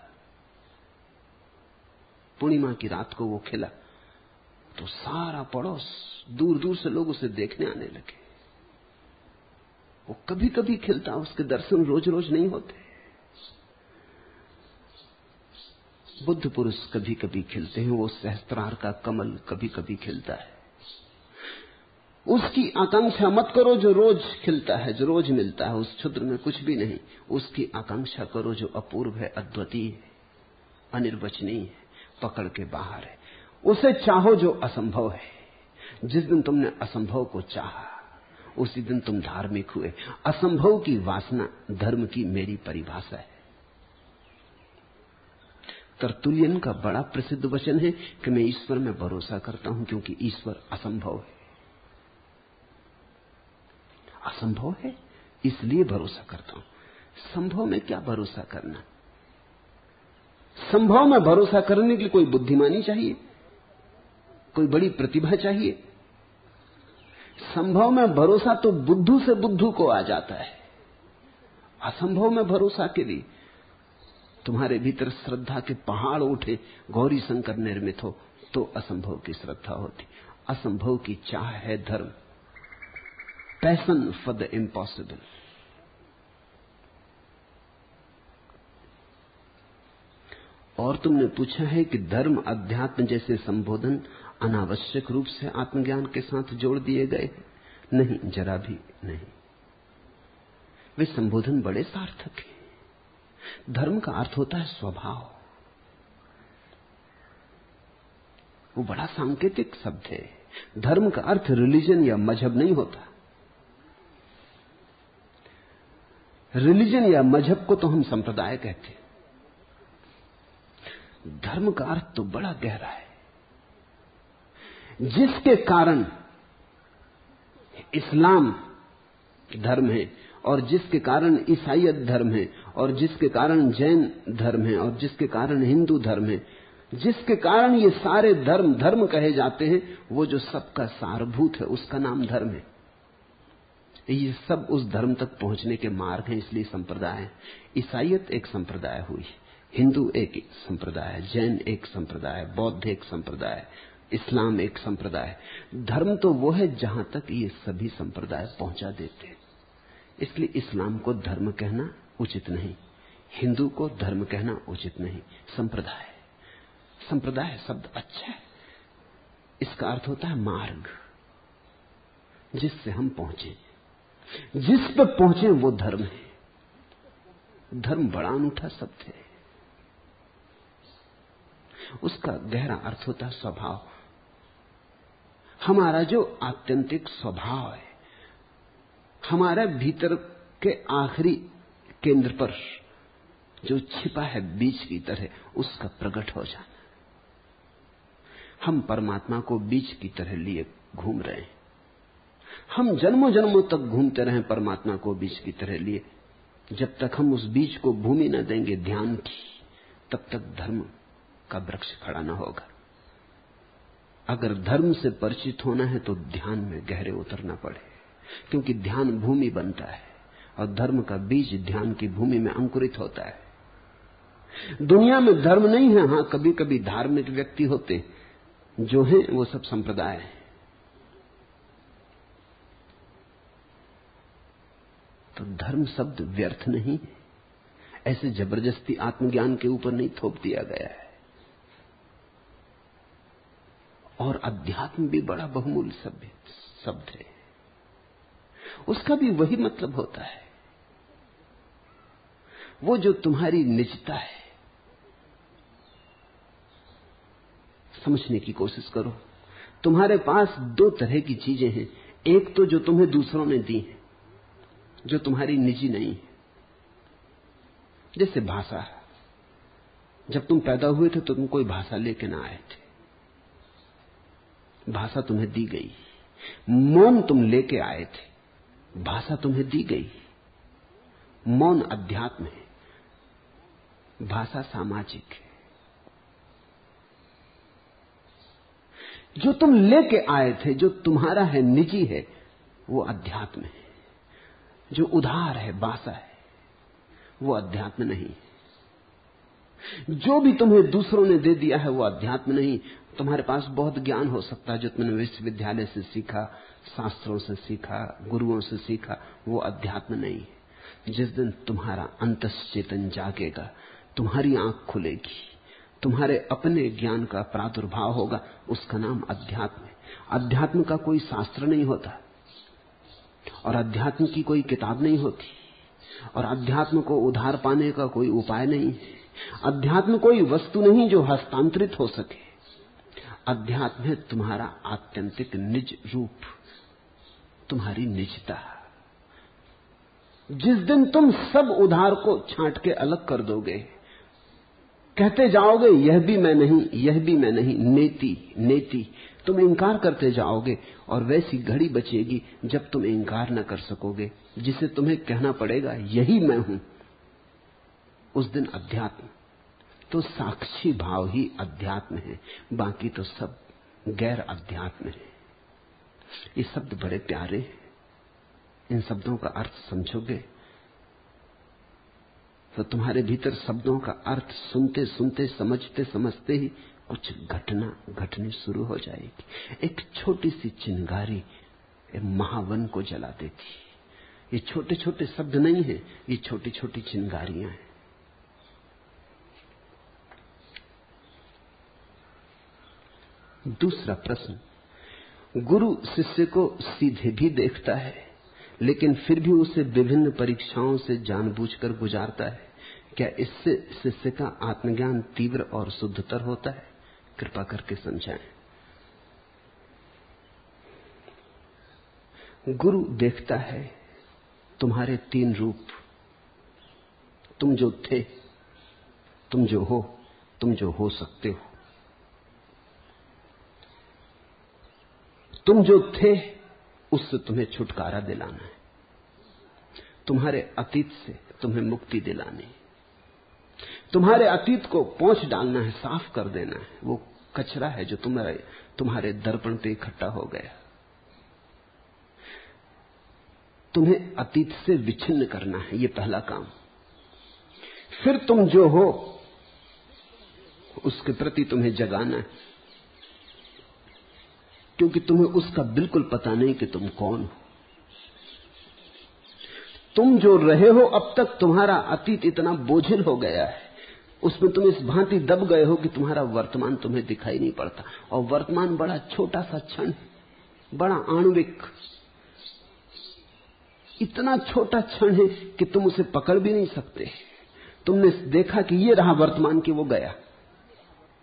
Speaker 1: पूर्णिमा की रात को वो खिला, तो सारा पड़ोस, दूर दूर से लोग उसे देखने आने लगे। वो कभी कभी खिलता, उसके दर्शन रोज रोज नहीं होते। बुद्ध पुरुष कभी कभी खिलते हैं। वो सहस्त्रार का कमल कभी कभी खिलता है। उसकी आकांक्षा मत करो जो रोज खिलता है, जो रोज मिलता है, उस क्षुद्र में कुछ भी नहीं। उसकी आकांक्षा करो जो अपूर्व है, अद्वितीय है, अनिर्वचनीय है, पकड़ के बाहर है। उसे चाहो जो असंभव है। जिस दिन तुमने असंभव को चाहा उसी दिन तुम धार्मिक हुए। असंभव की वासना धर्म की मेरी परिभाषा है। तरतुलियन का बड़ा प्रसिद्ध वचन है कि मैं ईश्वर में भरोसा करता हूं क्योंकि ईश्वर असंभव है। असंभव है इसलिए भरोसा करता हूं। संभव में क्या भरोसा करना? संभव में भरोसा करने के लिए कोई बुद्धिमानी चाहिए, कोई बड़ी प्रतिभा चाहिए। संभव में भरोसा तो बुद्धू से बुद्धू को आ जाता है। असंभव में भरोसा के लिए तुम्हारे भीतर श्रद्धा के पहाड़ उठे, गौरी शंकर निर्मित हो, तो असंभव की श्रद्धा होती। असंभव की चाह है धर्म, पैशन फॉर द इम्पॉसिबल। और तुमने पूछा है कि धर्म अध्यात्म जैसे संबोधन अनावश्यक रूप से आत्मज्ञान के साथ जोड़ दिए गए? नहीं, जरा भी नहीं। वे संबोधन बड़े सार्थक हैं। धर्म का अर्थ होता है स्वभाव। वो बड़ा सांकेतिक शब्द है। धर्म का अर्थ रिलीजन या मजहब नहीं होता। रिलीजन या मजहब को तो हम संप्रदाय कहते हैं। धर्म का अर्थ तो बड़ा गहरा है, जिसके कारण इस्लाम धर्म है, और जिसके कारण ईसाईयत धर्म है, और जिसके कारण जैन धर्म है, और जिसके कारण हिंदू धर्म है, जिसके कारण ये सारे धर्म धर्म कहे जाते हैं, वो जो सबका सारभूत है उसका नाम धर्म है। ये सब उस धर्म तक पहुंचने के मार्ग हैं, इसलिए संप्रदाय है। ईसाईयत एक संप्रदाय हुई, हिंदू एक संप्रदाय है, जैन एक संप्रदाय, बौद्ध एक संप्रदाय, इस्लाम एक संप्रदाय। धर्म तो वो है जहां तक ये सभी संप्रदाय पहुंचा देते हैं। इसलिए इस्लाम को धर्म कहना उचित नहीं, हिंदू को धर्म कहना उचित नहीं। संप्रदाय, संप्रदाय शब्द अच्छा है। इसका अर्थ होता है मार्ग, जिससे हम पहुंचे, जिस पे पहुंचे वो धर्म है। धर्म बड़ा अनूठा शब्द है। उसका गहरा अर्थ होता है स्वभाव। हमारा जो आत्यंतिक स्वभाव है, हमारा भीतर के आखिरी केंद्र पर जो छिपा है बीज की तरह, उसका प्रकट हो जाना। हम परमात्मा को बीज की तरह लिए घूम रहे हैं। हम जन्मों जन्मों तक घूमते रहे परमात्मा को बीज की तरह लिए। जब तक हम उस बीज को भूमि न देंगे ध्यान की, तब तक धर्म का वृक्ष खड़ा न होगा। अगर धर्म से परिचित होना है तो ध्यान में गहरे उतरना पड़े, क्योंकि ध्यान भूमि बनता है और धर्म का बीज ध्यान की भूमि में अंकुरित होता है। दुनिया में धर्म नहीं है। हां, कभी कभी धार्मिक व्यक्ति होते, जो हैं वो सब संप्रदाय है। तो धर्म शब्द व्यर्थ नहीं है, ऐसे जबरदस्ती आत्मज्ञान के ऊपर नहीं थोप दिया गया है। और अध्यात्म भी बड़ा बहुमूल्य शब्द है, उसका भी वही मतलब होता है। वो जो तुम्हारी निजता है, समझने की कोशिश करो। तुम्हारे पास दो तरह की चीजें हैं। एक तो जो तुम्हें दूसरों ने दी है, जो तुम्हारी निजी नहीं है। जैसे भाषा, जब तुम पैदा हुए थे तो तुम कोई भाषा लेके ना आए थे, भाषा तुम्हें दी गई। मौन तुम लेके आए थे, भाषा तुम्हें दी गई। मौन अध्यात्म है, भाषा सामाजिक है। जो तुम लेके आए थे, जो तुम्हारा है, निजी है, वो अध्यात्म है। जो उधार है, भाषा है, वो अध्यात्म नहीं है। जो भी तुम्हें दूसरों ने दे दिया है वो अध्यात्म नहीं। तुम्हारे पास बहुत ज्ञान हो सकता है जो तुमने विश्वविद्यालय से सीखा, शास्त्रों से सीखा, गुरुओं से सीखा, वो अध्यात्म नहीं है। जिस दिन तुम्हारा अंतश्चेतन जागेगा, तुम्हारी आंख खुलेगी, तुम्हारे अपने ज्ञान का प्रादुर्भाव होगा, उसका नाम अध्यात्म है। अध्यात्म का कोई शास्त्र नहीं होता, और अध्यात्म की कोई किताब नहीं होती, और अध्यात्म को उधार पाने का कोई उपाय नहीं है। अध्यात्म कोई वस्तु नहीं जो हस्तांतरित हो सके। अध्यात्म है तुम्हारा आत्यंतिक निज रूप, तुम्हारी निजता। जिस दिन तुम सब उधार को छांट के अलग कर दोगे, कहते जाओगे यह भी मैं नहीं, यह भी मैं नहीं, नेति नेति, तुम इंकार करते जाओगे, और वैसी घड़ी बचेगी जब तुम इंकार न कर सकोगे, जिसे तुम्हें कहना पड़ेगा यही मैं हूं। उस दिन अध्यात्म तो साक्षी भाव ही अध्यात्म है, बाकी तो सब गैर अध्यात्म है। ये शब्द बड़े प्यारे हैं, इन शब्दों का अर्थ समझोगे तो तुम्हारे भीतर शब्दों का अर्थ सुनते सुनते, समझते समझते ही कुछ घटना घटनी शुरू हो जाएगी। एक छोटी सी चिंगारी महावन को जला देती। ये छोटे छोटे शब्द नहीं है, ये छोटी छोटी चिंगारियां हैं। दूसरा प्रश्न, गुरु शिष्य को सीधे भी देखता है, लेकिन फिर भी उसे विभिन्न परीक्षाओं से जानबूझकर गुजारता है। क्या इससे शिष्य का आत्मज्ञान तीव्र और शुद्धतर होता है? कृपा करके समझाएं। गुरु देखता है तुम्हारे तीन रूप, तुम जो थे, तुम जो हो, तुम जो हो सकते हो। तुम जो थे उससे तुम्हें छुटकारा दिलाना है, तुम्हारे अतीत से तुम्हें मुक्ति दिलानी, तुम्हारे अतीत को पोंछ डालना है, साफ कर देना है। वो कचरा है जो तुम्हारे दर्पण पे इकट्ठा हो गया। तुम्हें अतीत से विच्छिन्न करना है, ये पहला काम। फिर तुम जो हो उसके प्रति तुम्हें जगाना है, क्योंकि तुम्हें उसका बिल्कुल पता नहीं कि तुम कौन हो। तुम जो रहे हो अब तक, तुम्हारा अतीत इतना बोझिल हो गया है, उसमें तुम इस भांति दब गए हो कि तुम्हारा वर्तमान तुम्हें दिखाई नहीं पड़ता। और वर्तमान बड़ा छोटा सा क्षण, बड़ा आणविक, इतना छोटा क्षण है कि तुम उसे पकड़ भी नहीं सकते। तुमने देखा कि ये रहा वर्तमान, कि वो गया।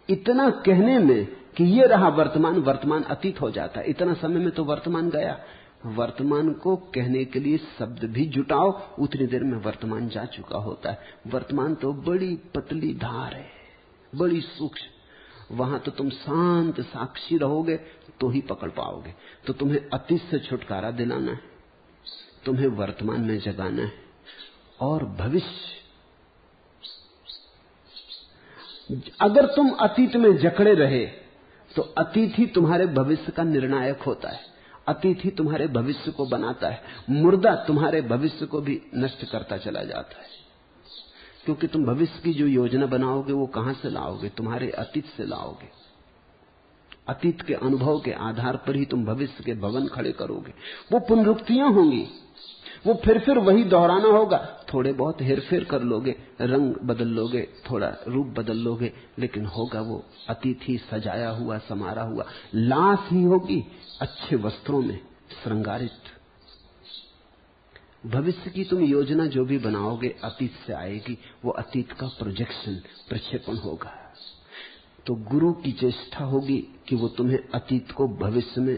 Speaker 1: इतना कहने में कि ये रहा वर्तमान, वर्तमान अतीत हो जाता है। इतना समय में तो वर्तमान गया। वर्तमान को कहने के लिए शब्द भी जुटाओ, उतनी देर में वर्तमान जा चुका होता है। वर्तमान तो बड़ी पतली धार है, बड़ी सूक्ष्म। वहां तो तुम शांत साक्षी रहोगे तो ही पकड़ पाओगे। तो तुम्हें अतीत से छुटकारा दिलाना है, तुम्हें वर्तमान में जगाना है। और भविष्य, अगर तुम अतीत में जकड़े रहे तो अतीत ही तुम्हारे भविष्य का निर्णायक होता है, अतीत ही तुम्हारे भविष्य को बनाता है। मुर्दा तुम्हारे भविष्य को भी नष्ट करता चला जाता है, क्योंकि तुम भविष्य की जो योजना बनाओगे वो कहां से लाओगे? तुम्हारे अतीत से लाओगे। अतीत के अनुभव के आधार पर ही तुम भविष्य के भवन खड़े करोगे। वो पुनरुक्तियां होंगी, वो फिर वही दोहराना होगा। थोड़े बहुत हेरफेर कर लोगे, रंग बदल लोगे, थोड़ा रूप बदल लोगे, लेकिन होगा वो अतीत ही, सजाया हुआ, समारा हुआ। लाश ही होगी अच्छे वस्त्रों में श्रृंगारित। भविष्य की तुम योजना जो भी बनाओगे अतीत से आएगी, वो अतीत का प्रोजेक्शन, प्रक्षेपण होगा। तो गुरु की चेष्टा होगी कि वो तुम्हें अतीत को भविष्य में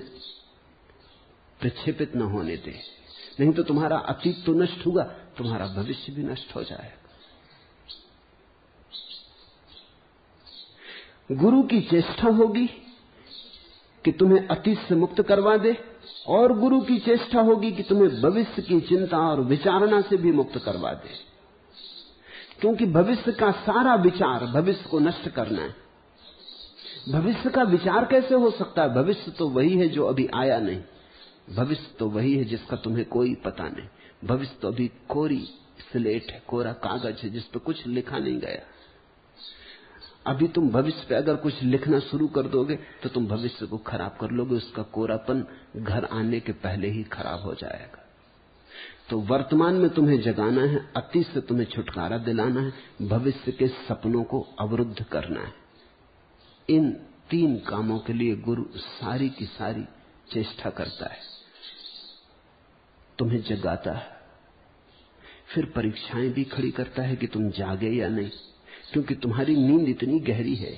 Speaker 1: प्रक्षेपित न होने दे। नहीं तो तुम्हारा अतीत तो नष्ट होगा, तुम्हारा भविष्य भी नष्ट हो जाएगा। गुरु की चेष्टा होगी कि तुम्हें अतीत से मुक्त करवा दे, और गुरु की चेष्टा होगी कि तुम्हें भविष्य की चिंता और विचारणा से भी मुक्त करवा दे। क्योंकि भविष्य का सारा विचार भविष्य को नष्ट करना है। भविष्य का विचार कैसे हो सकता है? भविष्य तो वही है जो अभी आया नहीं। भविष्य तो वही है जिसका तुम्हें कोई पता नहीं। भविष्य तो अभी कोरी स्लेट है, कोरा कागज है, जिस पर कुछ लिखा नहीं गया। अभी तुम भविष्य पे अगर कुछ लिखना शुरू कर दोगे तो तुम भविष्य को खराब कर लोगे। उसका कोरापन घर आने के पहले ही खराब हो जाएगा। तो वर्तमान में तुम्हें जगाना है, अतीत से तुम्हें छुटकारा दिलाना है, भविष्य के सपनों को अवरुद्ध करना है। इन 3 कामों के लिए गुरु सारी की सारी चेष्टा करता है। तुम्हें जगाता है, फिर परीक्षाएं भी खड़ी करता है कि तुम जागे या नहीं। क्योंकि तुम्हारी नींद इतनी गहरी है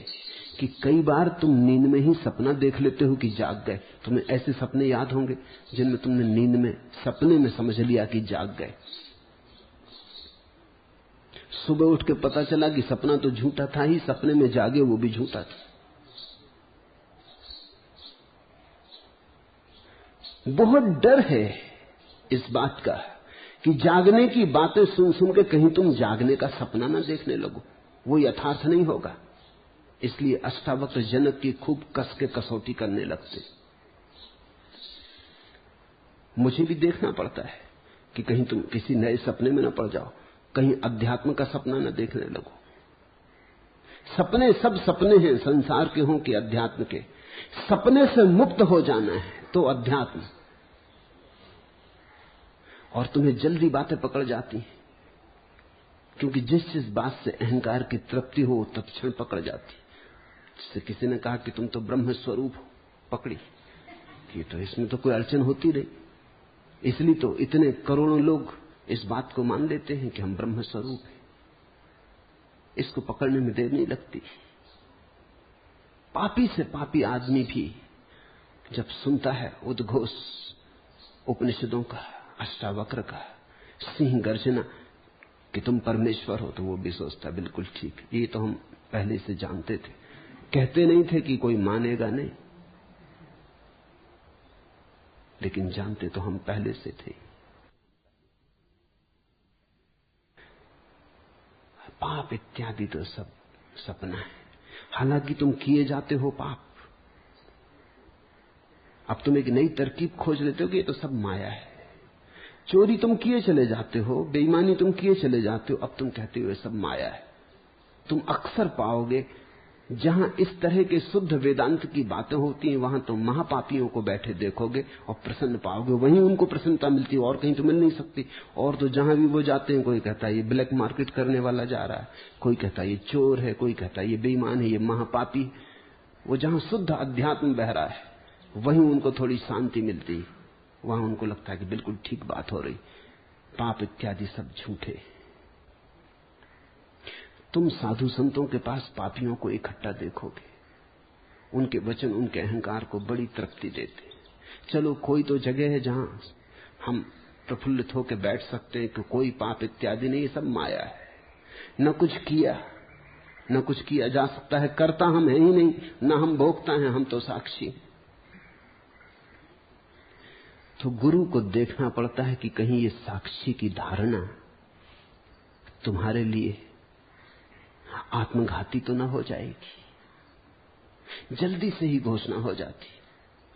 Speaker 1: कि कई बार तुम नींद में ही सपना देख लेते हो कि जाग गए। तुम्हें ऐसे सपने याद होंगे जिनमें तुमने नींद में सपने में समझ लिया कि जाग गए। सुबह उठ के पता चला कि सपना तो झूठा था ही, सपने में जागे वो भी झूठा था। बहुत डर है इस बात का कि जागने की बातें सुन सुन के कहीं तुम जागने का सपना ना देखने लगो, वो यथार्थ नहीं होगा। इसलिए अष्टावक्र जनक की खूब कस के कसौटी करने लगते। मुझे भी देखना पड़ता है कि कहीं तुम किसी नए सपने में ना पड़ जाओ, कहीं अध्यात्म का सपना ना देखने लगो। सपने सब सपने हैं, संसार के हों कि अध्यात्म के। सपने से मुक्त हो जाना है तो अध्यात्म। और तुम्हें जल्दी बातें पकड़ जाती हैं, क्योंकि जिस बात से अहंकार की तृप्ति हो तत्क्षण पकड़ जाती। जिससे किसी ने कहा कि तुम तो ब्रह्म स्वरूप हो, पकड़ी कि तो इसमें तो कोई अड़चन होती नहीं। इसलिए तो इतने करोड़ों लोग इस बात को मान लेते हैं कि हम ब्रह्म स्वरूप हैं। इसको पकड़ने में देर नहीं लगती। पापी से पापी आदमी भी जब सुनता है उद्घोष उपनिषदों का, अष्टावक्र का, सिंह गर्जना कि तुम परमेश्वर हो, तो वो भी सोचता बिल्कुल ठीक, ये तो हम पहले से जानते थे। कहते नहीं थे कि कोई मानेगा नहीं, लेकिन जानते तो हम पहले से थे। पाप इत्यादि तो सब सपना है। हालांकि तुम किए जाते हो पाप। अब तुम एक नई तरकीब खोज लेते हो कि ये तो सब माया है। चोरी तुम किए चले जाते हो, बेईमानी तुम किए चले जाते हो, अब तुम कहते हो ये सब माया है। तुम अक्सर पाओगे जहां इस तरह के शुद्ध वेदांत की बातें होती हैं, वहां तुम महापापियों को बैठे देखोगे और प्रसन्न पाओगे। वहीं उनको प्रसन्नता मिलती है, और कहीं तो मिल नहीं सकती। और तो जहां भी वो जाते हैं, कोई कहता है ये ब्लैक मार्केट करने वाला जा रहा है, कोई कहता है ये चोर है, कोई कहता है ये बेईमान है, ये महापापी। वो जहां शुद्ध अध्यात्म बह रहा है, वहीं उनको थोड़ी शांति मिलती है। वहां उनको लगता है कि बिल्कुल ठीक बात हो रही, पाप इत्यादि सब झूठे। तुम साधु संतों के पास पापियों को इकट्ठा देखोगे, उनके वचन उनके अहंकार को बड़ी तृप्ति देते। चलो कोई तो जगह है जहां हम प्रफुल्लित होकर बैठ सकते हैं कि कोई पाप इत्यादि नहीं, ये सब माया है। न कुछ किया, न कुछ किया जा सकता है, करता हम है ही नहीं, न हम भोगता हैं, हम तो साक्षी। तो गुरु को देखना पड़ता है कि कहीं ये साक्षी की धारणा तुम्हारे लिए आत्मघाती तो ना हो जाएगी। जल्दी से ही घोषणा हो जाती।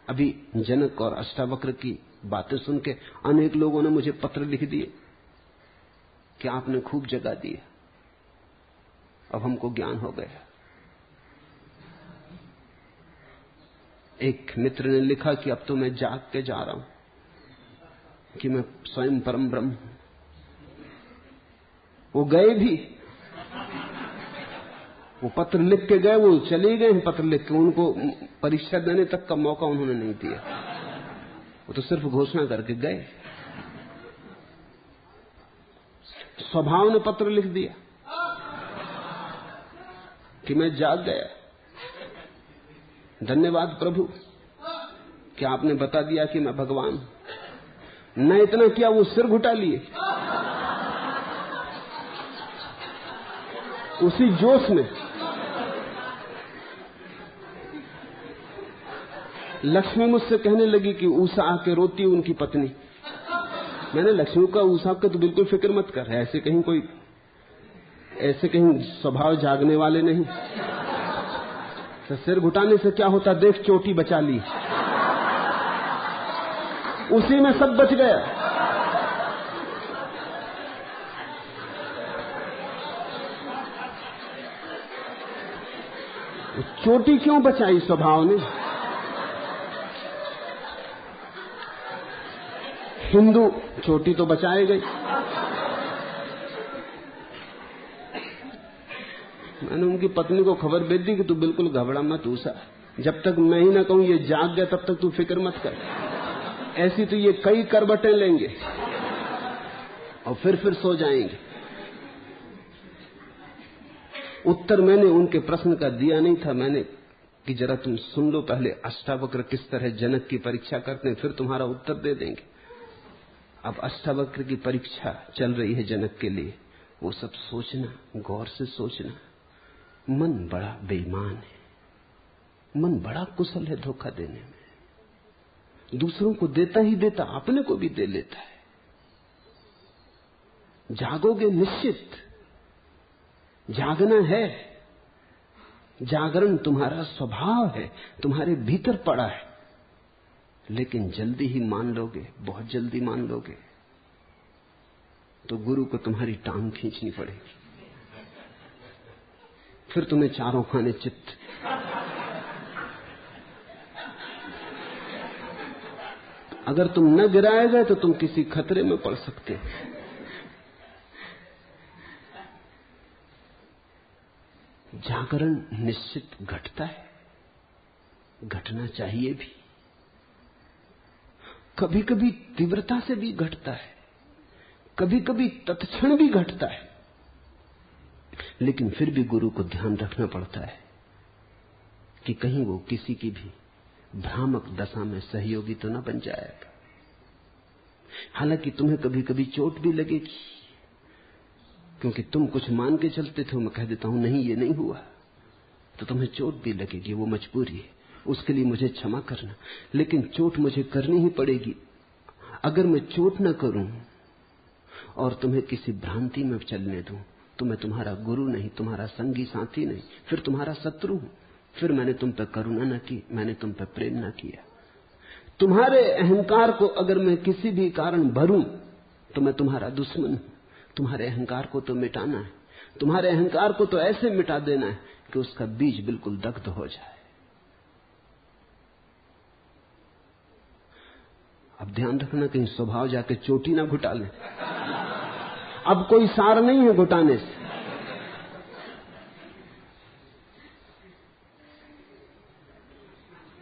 Speaker 1: अभी जनक और अष्टावक्र की बातें सुन के अनेक लोगों ने मुझे पत्र लिख दिए कि आपने खूब जगा दिया, अब हमको ज्ञान हो गया। एक मित्र ने लिखा कि अब तो मैं जाग के जा रहा हूं कि मैं स्वयं परम ब्रह्म हूं। वो गए भी, वो पत्र लिख के गए, वो चले गए हैं पत्र लिख के, उनको परीक्षा देने तक का मौका उन्होंने नहीं दिया, वो तो सिर्फ घोषणा करके गए। स्वभाव ने पत्र लिख दिया कि मैं जाग गया, धन्यवाद प्रभु कि आपने बता दिया कि मैं भगवान हूं। न इतना किया, वो सिर घुटा लिए उसी जोश में। लक्ष्मी मुझसे कहने लगी कि ऊषा आके रोती उनकी पत्नी। मैंने लक्ष्मी का ऊषा का तो बिल्कुल फिक्र मत कर, ऐसे कहीं स्वभाव जागने वाले नहीं। तो सिर घुटाने से क्या होता, देख चोटी बचा ली, उसी में सब बच गया। चोटी क्यों बचाई स्वभाव ने? हिंदू चोटी तो बचाए गई। मैंने उनकी पत्नी को खबर भेज दी कि तू बिल्कुल घबरा मत ऊषा, जब तक मैं ही ना कहूं ये जाग गया तब तक तू फिक्र मत कर। ऐसी तो ये कई करवटें लेंगे और फिर सो जाएंगे। उत्तर मैंने उनके प्रश्न का दिया नहीं था, मैंने कि जरा तुम सुन लो पहले अष्टावक्र किस तरह जनक की परीक्षा करते हैं, फिर तुम्हारा उत्तर दे देंगे। अब अष्टावक्र की परीक्षा चल रही है जनक के लिए। वो सब सोचना, गौर से सोचना। मन बड़ा बेईमान है, मन बड़ा कुशल है धोखा देने में। दूसरों को देता ही देता, अपने को भी दे लेता है। जागोगे निश्चित, जागना है। जागरण तुम्हारा स्वभाव है, तुम्हारे भीतर पड़ा है, लेकिन जल्दी ही मान लोगे, बहुत जल्दी मान लोगे तो गुरु को तुम्हारी टांग खींचनी पड़ेगी, फिर तुम्हें चारों खाने चित्त। अगर तुम न गिराए गए तो तुम किसी खतरे में पड़ सकते हो। जागरण निश्चित घटता है, घटना चाहिए भी। कभी कभी तीव्रता से भी घटता है, कभी कभी तत्क्षण भी घटता है, लेकिन फिर भी गुरु को ध्यान रखना पड़ता है कि कहीं वो किसी की भी भ्रामक दशा में सहयोगी तो न बन जाएगा। हालांकि तुम्हें कभी कभी चोट भी लगेगी, क्योंकि तुम कुछ मान के चलते थे, मैं कह देता हूं नहीं ये नहीं हुआ, तो तुम्हें चोट भी लगेगी, वो मजबूरी है। उसके लिए मुझे क्षमा करना, लेकिन चोट मुझे करनी ही पड़ेगी। अगर मैं चोट न करूं और तुम्हें किसी भ्रांति में चलने दूं तो मैं तुम्हारा गुरु नहीं, तुम्हारा संगी साथी नहीं, फिर तुम्हारा शत्रु हूं। फिर मैंने तुम पर करुणा न की, मैंने तुम पर प्रेम न किया। तुम्हारे अहंकार को अगर मैं किसी भी कारण भरूं तो मैं तुम्हारा दुश्मन हूं। तुम्हारे अहंकार को तो मिटाना है, तुम्हारे अहंकार को तो ऐसे मिटा देना है कि उसका बीज बिल्कुल दग्ध हो जाए। अब ध्यान रखना कहीं स्वभाव जाके चोटी ना घुटा ले। अब कोई सार नहीं है घुटाने से।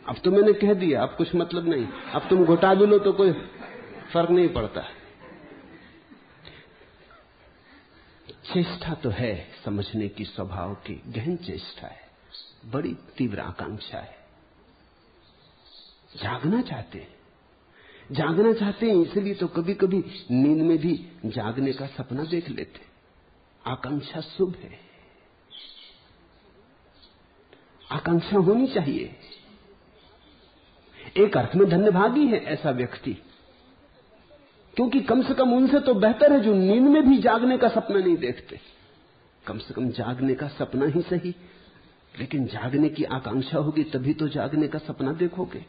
Speaker 1: अब तो मैंने कह दिया, अब कुछ मतलब नहीं। अब तुम घुटा भी लो तो कोई फर्क नहीं पड़ता। चेष्टा तो है समझने की, स्वभाव की गहन चेष्टा है, बड़ी तीव्र आकांक्षा है। जागना चाहते हैं, जागना चाहते हैं, इसलिए तो कभी कभी नींद में भी जागने का सपना देख लेते। आकांक्षा शुभ है, आकांक्षा होनी चाहिए। एक अर्थ में धन्यभागी है ऐसा व्यक्ति, क्योंकि कम से कम उनसे तो बेहतर है जो नींद में भी जागने का सपना नहीं देखते। कम से कम जागने का सपना ही सही, लेकिन जागने की आकांक्षा होगी तभी तो जागने का सपना देखोगे।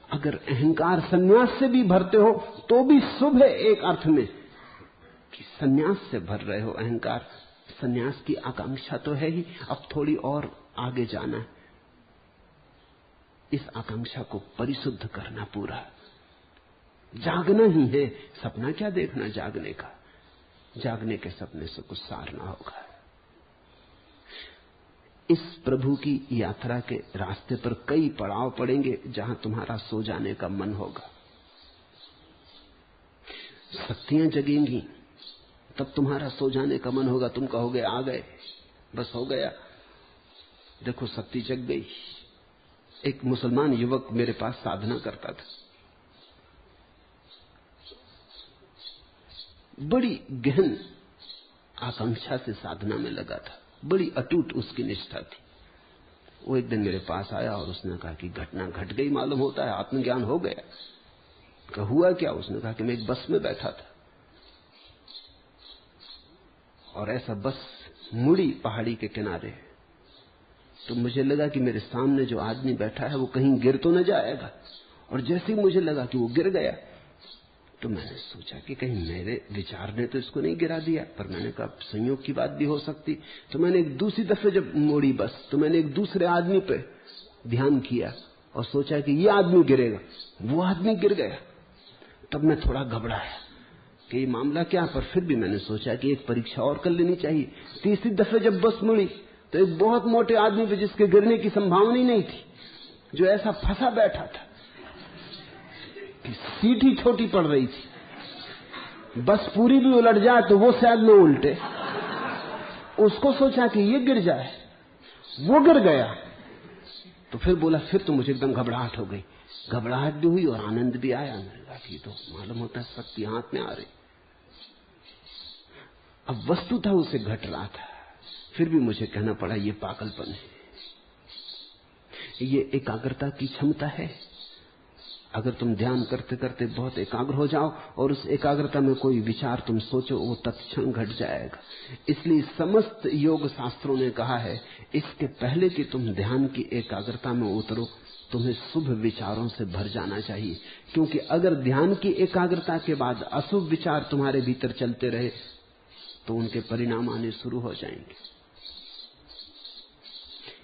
Speaker 1: अगर अहंकार सन्यास से भी भरते हो तो भी शुभ है एक अर्थ में, कि सन्यास से भर रहे हो अहंकार। सन्यास की आकांक्षा तो है ही, अब थोड़ी और आगे जाना है, इस आकांक्षा को परिशुद्ध करना। पूरा जागना ही है, सपना क्या देखना जागने का। जागने के सपने से कुछ सार ना होगा। इस प्रभु की यात्रा के रास्ते पर कई पड़ाव पड़ेंगे जहां तुम्हारा सो जाने का मन होगा। शक्तियां जगेंगी तब तुम्हारा सो जाने का मन होगा। तुम कहोगे आ गए, बस हो गया, देखो शक्ति जग गई। एक मुसलमान युवक मेरे पास साधना करता था, बड़ी गहन आकांक्षा से साधना में लगा था, बड़ी अटूट उसकी निष्ठा थी। वो एक दिन मेरे पास आया और उसने कहा कि घटना घट गई, मालूम होता है आत्मज्ञान हो गया। कहा हुआ क्या? उसने कहा कि मैं एक बस में बैठा था और ऐसा बस मुड़ी पहाड़ी के किनारे, तो मुझे लगा कि मेरे सामने जो आदमी बैठा है वो कहीं गिर तो न जाएगा, और जैसे ही मुझे लगा कि वो गिर गया तो मैंने सोचा कि कहीं मेरे विचार ने तो इसको नहीं गिरा दिया। पर मैंने कहा संयोग की बात भी हो सकती। तो मैंने एक दूसरी दफे जब मोड़ी बस, तो मैंने एक दूसरे आदमी पे ध्यान किया और सोचा कि ये आदमी गिरेगा, वो आदमी गिर गया। तब मैं थोड़ा घबराया कि ये मामला क्या, पर फिर भी मैंने सोचा कि एक परीक्षा और कर लेनी चाहिए। तीसरी दफे जब बस मुड़ी तो एक बहुत मोटे आदमी पे, जिसके गिरने की संभावना ही नहीं थी, जो ऐसा फंसा बैठा था कि सीट ही छोटी पड़ रही थी, बस पूरी भी उलट जाए तो वो शायद न उल्टे। उसको सोचा कि ये गिर जाए, वो गिर गया। तो फिर बोला, फिर तो मुझे एकदम घबराहट हो गई। घबराहट भी हुई और आनंद भी आया। मैंने कहा कि तो मालूम होता है शक्ति हाथ में आ रही। अब वस्तु था उसे घट रहा था, फिर भी मुझे कहना पड़ा ये पागलपन है। ये एकाग्रता की क्षमता है। अगर तुम ध्यान करते करते बहुत एकाग्र हो जाओ और उस एकाग्रता में कोई विचार तुम सोचो, वो तत्क्षण घट जाएगा। इसलिए समस्त योग शास्त्रों ने कहा है, इसके पहले कि तुम ध्यान की एकाग्रता में उतरो, तुम्हें शुभ विचारों से भर जाना चाहिए। क्योंकि अगर ध्यान की एकाग्रता के बाद अशुभ विचार तुम्हारे भीतर चलते रहे तो उनके परिणाम आने शुरू हो जाएंगे।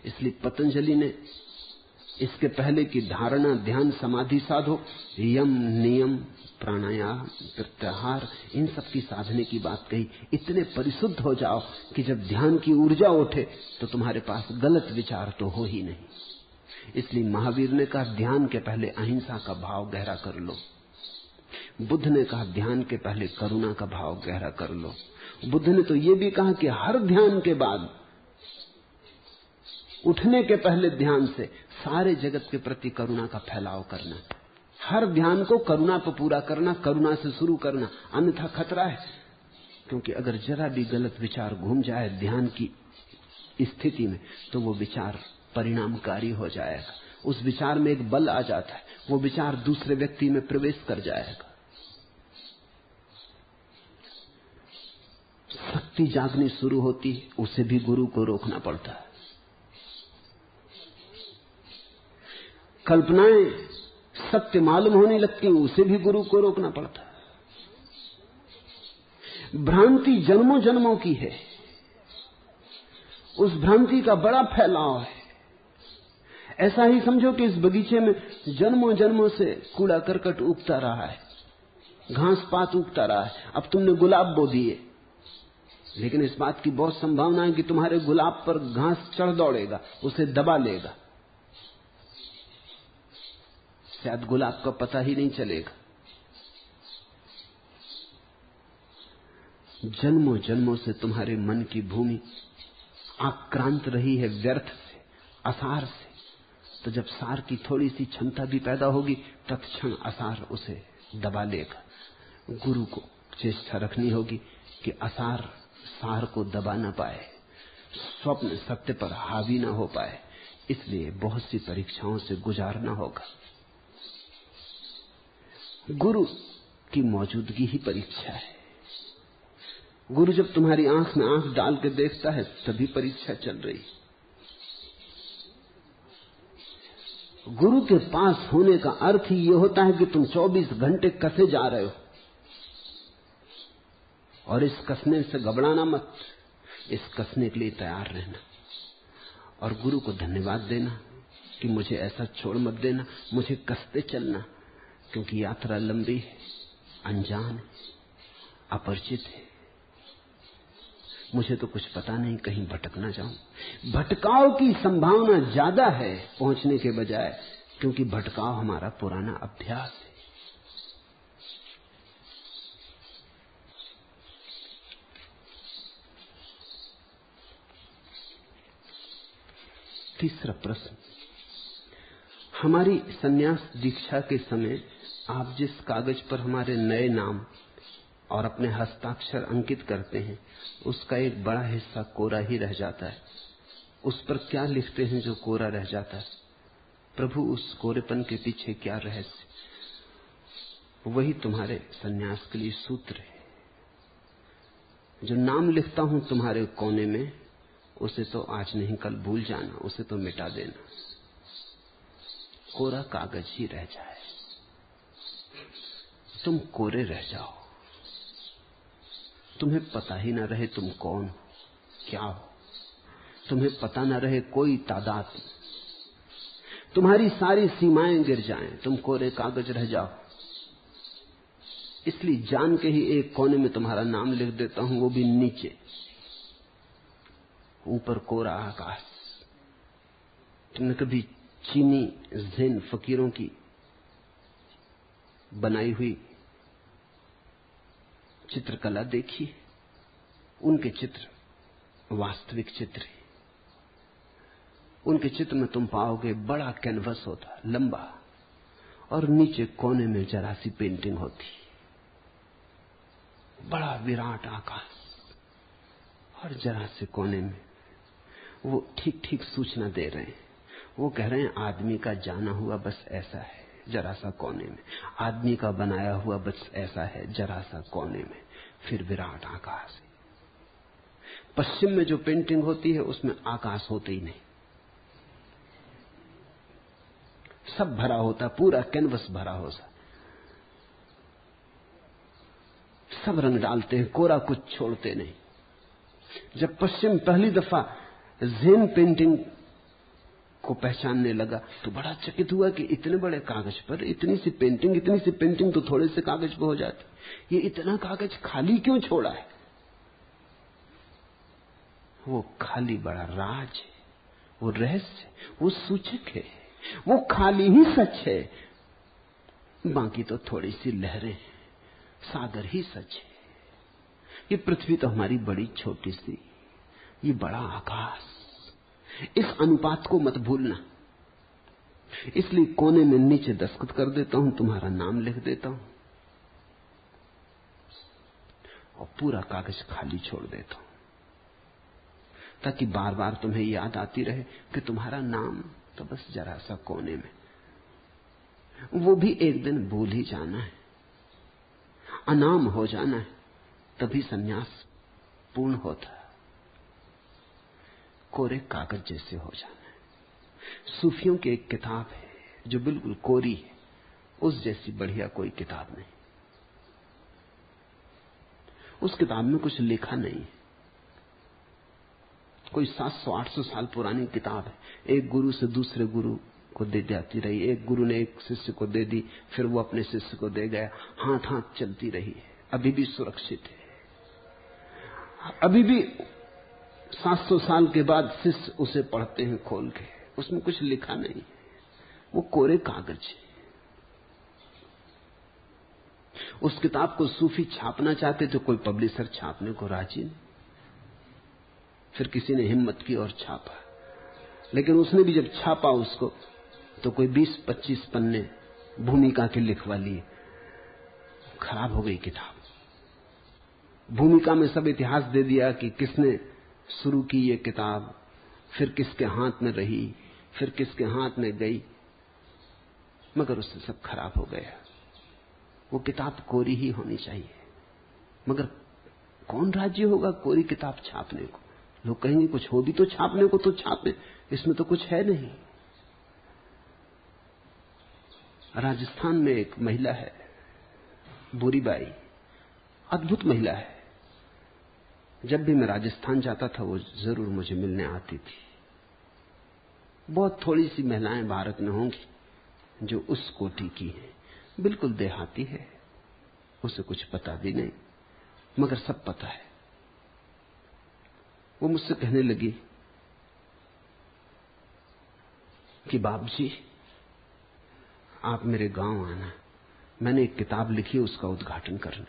Speaker 1: इसलिए पतंजलि ने इसके पहले की धारणा, ध्यान, समाधि साधो, यम, नियम, प्राणायाम, प्रत्याहार, इन सब की साधने की बात कही। इतने परिशुद्ध हो जाओ कि जब ध्यान की ऊर्जा उठे तो तुम्हारे पास गलत विचार तो हो ही नहीं। इसलिए महावीर ने कहा ध्यान के पहले अहिंसा का भाव गहरा कर लो। बुद्ध ने कहा ध्यान के पहले करुणा का भाव गहरा कर लो। बुद्ध ने तो यह भी कहा कि हर ध्यान के बाद, उठने के पहले ध्यान से सारे जगत के प्रति करुणा का फैलाव करना। हर ध्यान को करुणा पर पूरा करना, करुणा से शुरू करना, अन्यथा खतरा है। क्योंकि अगर जरा भी गलत विचार घूम जाए ध्यान की स्थिति में तो वो विचार परिणामकारी हो जाएगा। उस विचार में एक बल आ जाता है, वो विचार दूसरे व्यक्ति में प्रवेश कर जाएगा। शक्ति जागनी शुरू होती है, उसे भी गुरु को रोकना पड़ता है। कल्पनाएं सत्य मालूम होने लगती, उसे भी गुरु को रोकना पड़ता है। भ्रांति जन्मों जन्मों की है, उस भ्रांति का बड़ा फैलाव है। ऐसा ही समझो कि इस बगीचे में जन्मों जन्मों से कूड़ा करकट उगता रहा है, घास पात उगता रहा है। अब तुमने गुलाब बो दिए, लेकिन इस बात की बहुत संभावना है कि तुम्हारे गुलाब पर घास चढ़ दौड़ेगा, उसे दबा लेगा, शायद गुलाब का पता ही नहीं चलेगा। जन्मों जन्मों से तुम्हारे मन की भूमि आक्रांत रही है व्यर्थ से, असार से, तो जब सार की थोड़ी सी क्षमता भी पैदा होगी तत्क्षण असार उसे दबा लेगा। गुरु को चेष्टा रखनी होगी कि असार सार को दबा ना पाए, स्वप्न सत्य पर हावी ना हो पाए। इसलिए बहुत सी परीक्षाओं से गुजारना होगा। गुरु की मौजूदगी ही परीक्षा है। गुरु जब तुम्हारी आंख में आंख डाल के देखता है तभी परीक्षा चल रही। गुरु के पास होने का अर्थ ही यह होता है कि तुम 24 घंटे कसे जा रहे हो, और इस कसने से घबराना मत, इस कसने के लिए तैयार रहना और गुरु को धन्यवाद देना कि मुझे ऐसा छोड़ मत देना, मुझे कसते चलना, क्योंकि यात्रा लंबी है, अनजान है, अपरिचित है, मुझे तो कुछ पता नहीं, कहीं भटक ना जाऊं। भटकाव की संभावना ज्यादा है पहुंचने के बजाय, क्योंकि भटकाव हमारा पुराना अभ्यास है। तीसरा प्रश्न, हमारी सन्यास दीक्षा के समय आप जिस कागज पर हमारे नए नाम और अपने हस्ताक्षर अंकित करते हैं उसका एक बड़ा हिस्सा कोरा ही रह जाता है। उस पर क्या लिखते हैं जो कोरा रह जाता है? प्रभु, उस कोरेपन के पीछे क्या रहस्य? वही तुम्हारे सन्यास के लिए सूत्र है। जो नाम लिखता हूं तुम्हारे कोने में, उसे तो आज नहीं कल भूल जाना, उसे तो मिटा देना, कोरा कागज ही रह जाए। तुम कोरे रह जाओ, तुम्हें पता ही ना रहे तुम कौन हो, क्या हो, तुम्हें पता ना रहे कोई तादाद, तुम्हारी सारी सीमाएं गिर जाएं, तुम कोरे कागज रह जाओ। इसलिए जान के ही एक कोने में तुम्हारा नाम लिख देता हूं, वो भी नीचे, ऊपर कोरा आकाश। तुमने कभी चीनी ज़ेन फकीरों की बनाई हुई चित्रकला देखी? उनके चित्र वास्तविक चित्र है। उनके चित्र में तुम पाओगे बड़ा कैनवस होता, लंबा, और नीचे कोने में जरा सी पेंटिंग होती, बड़ा विराट आकाश, और जरा से कोने में वो ठीक ठीक सूचना दे रहे हैं। वो कह रहे हैं आदमी का जाना हुआ बस ऐसा है, जरा सा कोने में, आदमी का बनाया हुआ बस ऐसा है, जरा सा कोने में, फिर विराट आकाश है। पश्चिम में जो पेंटिंग होती है उसमें आकाश होते ही नहीं, सब भरा होता, पूरा कैनवस भरा होता, सब रंग डालते हैं, कोरा कुछ छोड़ते नहीं। जब पश्चिम पहली दफा ज़ेन पेंटिंग को पहचानने लगा तो बड़ा चकित हुआ कि इतने बड़े कागज पर इतनी सी पेंटिंग तो थोड़े से कागज पे हो जाती, ये इतना कागज खाली क्यों छोड़ा है? वो खाली बड़ा राज है, वो रहस्य, वो सूचक है, वो खाली ही सच है, बाकी तो थोड़ी सी लहरें, सागर ही सच है। ये पृथ्वी तो हमारी बड़ी छोटी सी, ये बड़ा आकाश, इस अनुपात को मत भूलना। इसलिए कोने में नीचे दस्तखत कर देता हूं, तुम्हारा नाम लिख देता हूं, और पूरा कागज खाली छोड़ देता हूं, ताकि बार बार तुम्हें याद आती रहे कि तुम्हारा नाम तो बस जरा सा कोने में, वो भी एक दिन भूल ही जाना है, अनाम हो जाना है, तभी सन्यास पूर्ण होता है। कोरे कागज जैसे हो जाना है। सूफियों की एक किताब है जो बिल्कुल कोरी है, उस जैसी बढ़िया कोई किताब नहीं। उस किताब में कुछ लिखा नहीं है, कोई 700-800 साल पुरानी किताब है, एक गुरु से दूसरे गुरु को दे जाती रही, एक गुरु ने एक शिष्य को दे दी, फिर वो अपने शिष्य को दे गया, हाथ हाथ चलती रही है, अभी भी सुरक्षित है। अभी भी 700 साल के बाद शिष्य उसे पढ़ते हैं खोल के, उसमें कुछ लिखा नहीं, वो कोरे कागज है। उस किताब को सूफी छापना चाहते थे, कोई पब्लिशर छापने को राजी नहीं, फिर किसी ने हिम्मत की और छापा, लेकिन उसने भी जब छापा उसको तो कोई 20-25 पन्ने भूमिका के लिखवा लिए। खराब हो गई किताब। भूमिका में सब इतिहास दे दिया कि किसने शुरू की ये किताब, फिर किसके हाथ में रही, फिर किसके हाथ में गई, मगर उससे सब खराब हो गया। वो किताब कोरी ही होनी चाहिए, मगर कौन राज्य होगा कोरी किताब छापने को? लोग कहेंगे कुछ हो भी तो छापने को तो छापे, इसमें तो कुछ है नहीं। राजस्थान में एक महिला है, बोरीबाई, अद्भुत महिला है। जब भी मैं राजस्थान जाता था वो जरूर मुझे मिलने आती थी। बहुत थोड़ी सी महिलाएं भारत में होंगी जो उस कोटि की हैं। बिल्कुल देहाती है, उसे कुछ पता भी नहीं, मगर सब पता है। वो मुझसे कहने लगी कि बाप जी आप मेरे गांव आना, मैंने एक किताब लिखी, उसका उद्घाटन करना।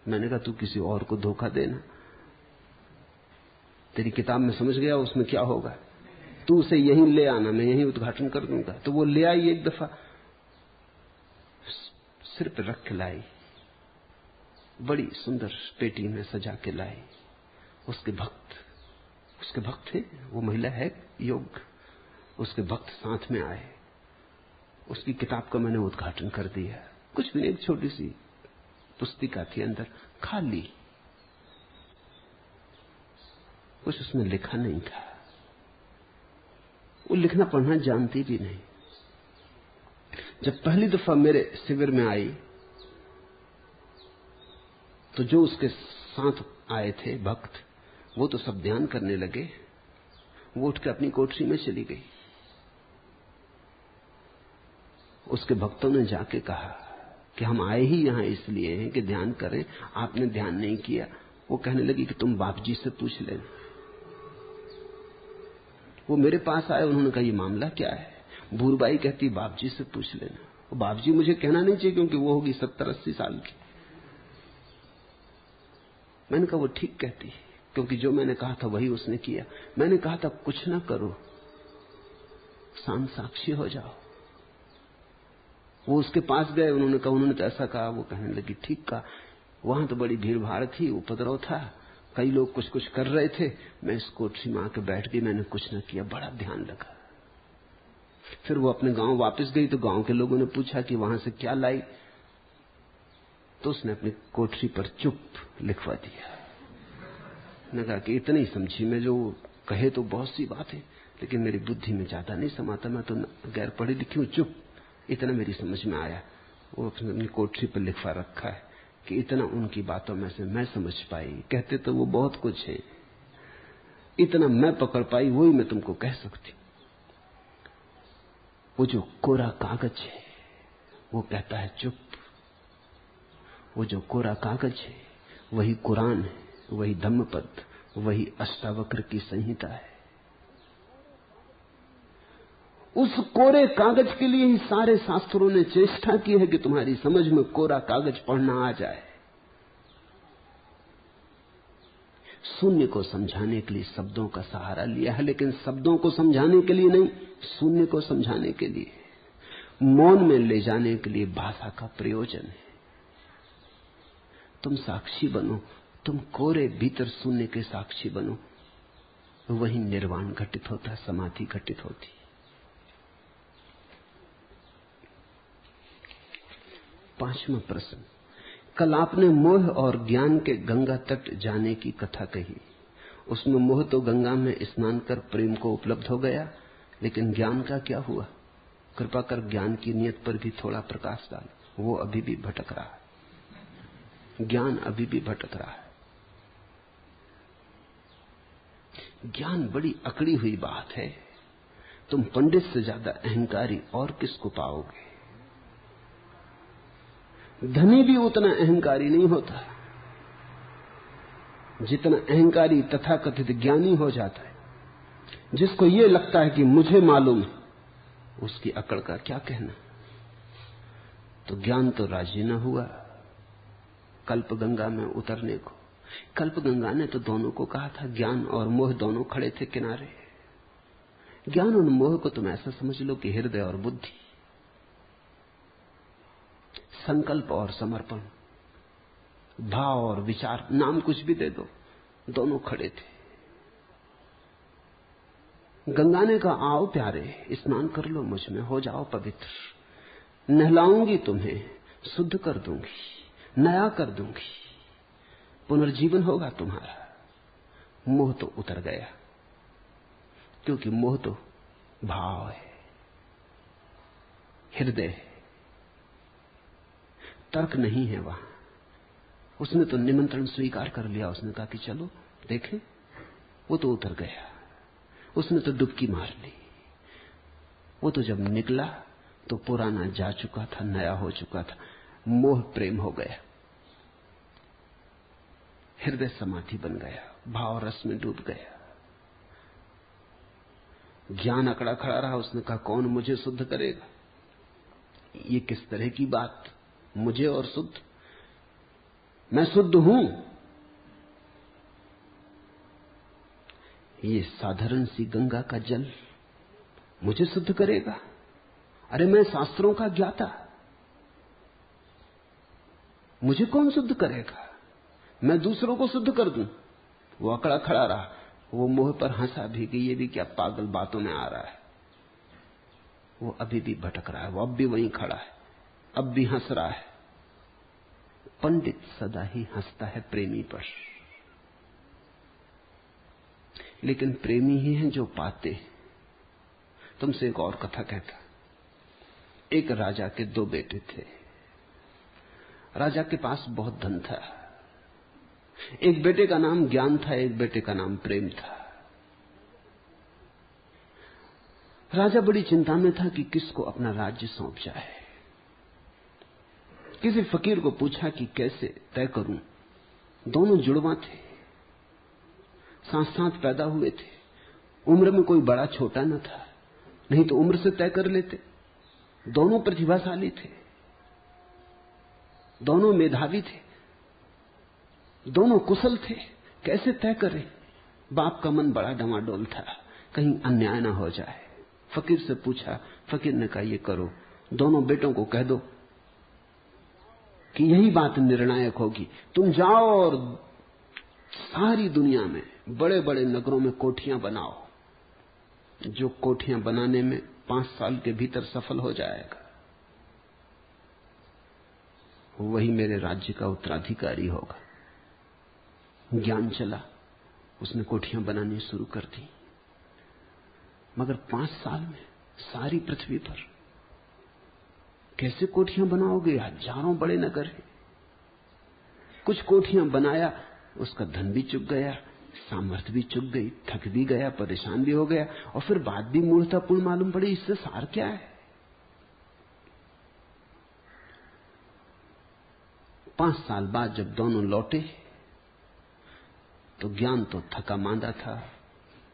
Speaker 1: मैंने कहा तू किसी और को धोखा देना, तेरी किताब में समझ गया उसमें क्या होगा, तू उसे यहीं ले आना, मैं यहीं उद्घाटन कर दूंगा। तो वो ले आई, एक दफा सिर पर रख के लाई, बड़ी सुंदर पेटी में सजा के लाई। उसके भक्त थे, वो महिला है योग्य, उसके भक्त साथ में आए। उसकी किताब का मैंने उद्घाटन कर दिया। कुछ भी नहीं, एक छोटी सी पुस्तिका थी अंदर, खाली, कुछ उसमें लिखा नहीं था। वो लिखना पढ़ना जानती भी नहीं। जब पहली दफा मेरे शिविर में आई तो जो उसके साथ आए थे भक्त, वो तो सब ध्यान करने लगे। वो उठ के अपनी कोठरी में चली गई। उसके भक्तों ने जाके कहा कि हम आए ही यहां इसलिए हैं कि ध्यान करें, आपने ध्यान नहीं किया। वो कहने लगी कि तुम बाप जी से पूछ लेना। वो मेरे पास आए, उन्होंने कहा ये मामला क्या है? भूरबाई कहती बाप जी से पूछ लेना। वो बाप जी मुझे कहना नहीं चाहिए क्योंकि वो होगी 70-80 साल की। मैंने कहा वो ठीक कहती है, क्योंकि जो मैंने कहा था वही उसने किया। मैंने कहा था कुछ ना करो, शांत साक्षी हो जाओ। वो उसके पास गए, उन्होंने कहा, उन्होंने तो ऐसा कहा। वो कहने लगी ठीक कहा, वहां तो बड़ी भीड़ भाड़ थी, उपद्रव था, कई लोग कुछ कुछ कर रहे थे, मैं इस कोठरी में आके बैठ गई, मैंने कुछ न किया, बड़ा ध्यान लगा। फिर वो अपने गांव वापस गई तो गांव के लोगों ने पूछा कि वहां से क्या लाई, तो उसने अपनी कोठरी पर चुप लिखवा दिया। मैंने कहा कि इतनी समझी मैं, जो कहे तो बहुत सी बात है, लेकिन मेरी बुद्धि में ज्यादा नहीं समाता, मैं तो गैर पढ़ी लिखी हूं, चुप, इतना मेरी समझ में आया। वो अपनी कोठरी पर लिखवा रखा है कि इतना उनकी बातों में से मैं समझ पाई। कहते तो वो बहुत कुछ है, इतना मैं पकड़ पाई, वही मैं तुमको कह सकती। वो जो कोरा कागज है वो कहता है चुप। वो जो कोरा कागज है वही कुरान है, वही धम्मपद, वही अष्टावक्र की संहिता है। उस कोरे कागज के लिए ही सारे शास्त्रों ने चेष्टा की है कि तुम्हारी समझ में कोरा कागज पढ़ना आ जाए। शून्य को समझाने के लिए शब्दों का सहारा लिया है, लेकिन शब्दों को समझाने के लिए नहीं, शून्य को समझाने के लिए, मौन में ले जाने के लिए भाषा का प्रयोजन है। तुम साक्षी बनो, तुम कोरे भीतर शून्य के साक्षी बनो, वही निर्वाण घटित होता, समाधि घटित होती। पांचवा प्रश्न, कल आपने मोह और ज्ञान के गंगा तट जाने की कथा कही। उसमें मोह तो गंगा में स्नान कर प्रेम को उपलब्ध हो गया, लेकिन ज्ञान का क्या हुआ? कृपा कर ज्ञान की नियत पर भी थोड़ा प्रकाश डाल। वो अभी भी भटक रहा है, ज्ञान अभी भी भटक रहा है। ज्ञान बड़ी अकड़ी हुई बात है। तुम पंडित से ज्यादा अहंकारी और किसको पाओगे? धनी भी उतना अहंकारी नहीं होता जितना अहंकारी तथाकथित ज्ञानी हो जाता है। जिसको ये लगता है कि मुझे मालूम, उसकी अकड़ का क्या कहना। तो ज्ञान तो राजी न हुआ कल्प गंगा में उतरने को। कल्प गंगा ने तो दोनों को कहा था, ज्ञान और मोह दोनों खड़े थे किनारे। ज्ञान और मोह को तुम ऐसा समझ लो कि हृदय और बुद्धि, संकल्प और समर्पण, भाव और विचार, नाम कुछ भी दे दो, दोनों खड़े थे। गंगा ने कहा, आओ प्यारे, स्नान कर लो मुझ में, हो जाओ पवित्र, नहलाऊंगी तुम्हें, शुद्ध कर दूंगी, नया कर दूंगी, पुनर्जीवन होगा तुम्हारा। मोह तो उतर गया, क्योंकि मोह तो भाव है, हृदय है, तर्क नहीं है वहां। उसने तो निमंत्रण स्वीकार कर लिया, उसने कहा कि चलो देखें। वो तो उतर गया, उसने तो डुबकी मार ली। वो तो जब निकला तो पुराना जा चुका था, नया हो चुका था। मोह प्रेम हो गया, हृदय समाधि बन गया, भाव रस में डूब गया। ज्ञान अकड़ा खड़ा रहा। उसने कहा, कौन मुझे शुद्ध करेगा? ये किस तरह की बात, मुझे और शुद्ध? मैं शुद्ध हूं। ये साधारण सी गंगा का जल मुझे शुद्ध करेगा? अरे मैं शास्त्रों का ज्ञाता, मुझे कौन शुद्ध करेगा? मैं दूसरों को शुद्ध कर दूं। वो अकड़ा खड़ा रहा। वो मोह पर हंसा भी कि ये भी क्या पागल बातों में आ रहा है। वो अभी भी भटक रहा है, वो अब भी वहीं खड़ा है, अब भी हंस रहा है। पंडित सदा ही हंसता है प्रेमी पर, लेकिन प्रेमी ही हैं जो पाते। तुमसे एक और कथा कहता। एक राजा के 2 बेटे थे। राजा के पास बहुत धन था। एक बेटे का नाम ज्ञान था, एक बेटे का नाम प्रेम था। राजा बड़ी चिंता में था कि किसको अपना राज्य सौंप जाए। किसी फकीर को पूछा कि कैसे तय करूं। दोनों जुड़वा थे, साथ साथ पैदा हुए थे, उम्र में कोई बड़ा छोटा न था, नहीं तो उम्र से तय कर लेते। दोनों प्रतिभाशाली थे, दोनों मेधावी थे, दोनों कुशल थे। कैसे तय करें? बाप का मन बड़ा डमाडोल था, कहीं अन्याय ना हो जाए। फकीर से पूछा। फकीर ने कहा, ये करो, दोनों बेटों को कह दो कि यही बात निर्णायक होगी। तुम जाओ और सारी दुनिया में बड़े बड़े नगरों में कोठियां बनाओ। जो कोठियां बनाने में 5 साल के भीतर सफल हो जाएगा, वही मेरे राज्य का उत्तराधिकारी होगा। ज्ञान चला, उसने कोठियां बनानी शुरू कर दी। मगर 5 साल में सारी पृथ्वी पर कैसे कोठियां बनाओगे? हजारों बड़े नगर हैं। कुछ कोठियां बनाया, उसका धन भी चुक गया, सामर्थ्य भी चुक गई, थक भी गया, परेशान भी हो गया, और फिर बात भी मूर्खतापूर्ण मालूम पड़ी। इससे सार क्या है? 5 साल बाद जब दोनों लौटे तो ज्ञान तो थका मांदा था,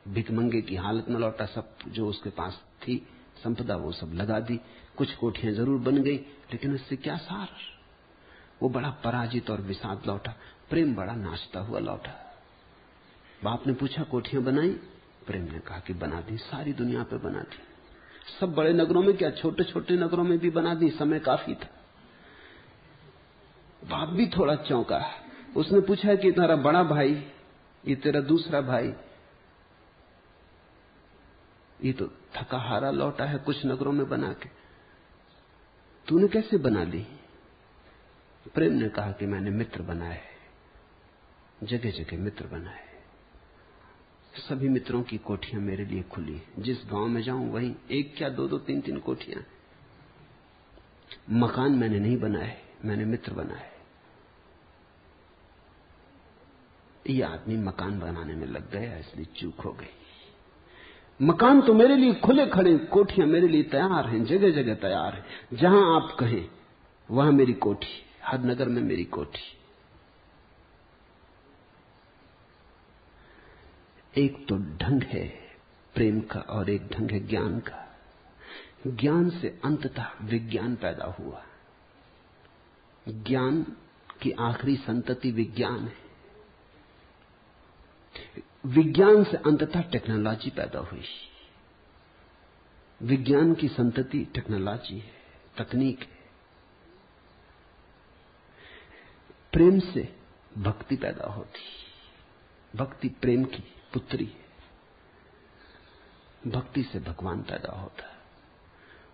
Speaker 1: भिखमंगे की हालत में लौटा। सब जो उसके पास थी संपदा वो सब लगा दी। कुछ कोठियां जरूर बन गई, लेकिन इससे क्या सार? वो बड़ा पराजित और विषाद लौटा। प्रेम बड़ा नाचता हुआ लौटा। बाप ने पूछा, कोठियां बनाई? प्रेम ने कहा कि बना दी, सारी दुनिया पे बना दी। सब बड़े नगरों में क्या, छोटे छोटे नगरों में भी बना दी, समय काफी था। बाप भी थोड़ा चौंका। उसने पूछा कि तेरा बड़ा भाई, ये तेरा दूसरा भाई, ये तो थका हारा लौटा है कुछ नगरों में बना के, तूने कैसे बना ली? प्रेम ने कहा कि मैंने मित्र बनाए, जगह जगह मित्र बनाए। सभी मित्रों की कोठियां मेरे लिए खुली। जिस गांव में जाऊं वहीं 1 क्या 2-2 3-3 कोठियां। मकान मैंने नहीं बनाए, मैंने मित्र बनाए। ये आदमी मकान बनाने में लग गया, इसलिए चूक हो गई। मकान तो मेरे लिए खुले खड़े, कोठियां मेरे लिए तैयार हैं, जगह जगह तैयार हैं। जहां आप कहें वहां मेरी कोठी, हर नगर में मेरी कोठी। एक तो ढंग है प्रेम का और एक ढंग है ज्ञान का। ज्ञान से अंततः विज्ञान पैदा हुआ। ज्ञान की आखिरी संतति विज्ञान है। विज्ञान से अंततः टेक्नोलॉजी पैदा हुई। विज्ञान की संतति टेक्नोलॉजी है, तकनीक है। प्रेम से भक्ति पैदा होती, भक्ति प्रेम की पुत्री है, भक्ति से भगवान पैदा होता है।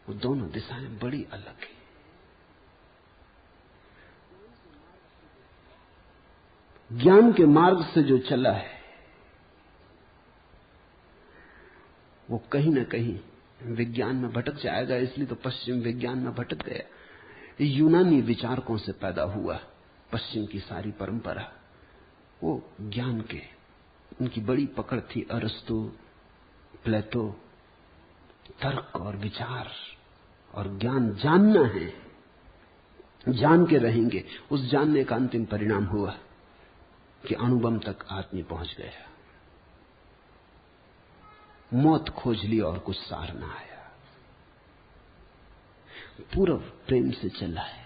Speaker 1: वो दोनों दिशाएं बड़ी अलग है। ज्ञान के मार्ग से जो चला है वो कहीं ना कहीं विज्ञान में भटक जाएगा, इसलिए तो पश्चिम विज्ञान में भटक गया। यूनानी विचारकों से पैदा हुआ पश्चिम की सारी परंपरा, वो ज्ञान के, उनकी बड़ी पकड़ थी अरस्तु, प्लेटो, तर्क और विचार और ज्ञान। जानना है, जान के रहेंगे। उस जानने का अंतिम परिणाम हुआ कि अणुबम तक आदमी पहुंच गया, मौत खोज ली और कुछ सार ना आया। पूर्व प्रेम से चला है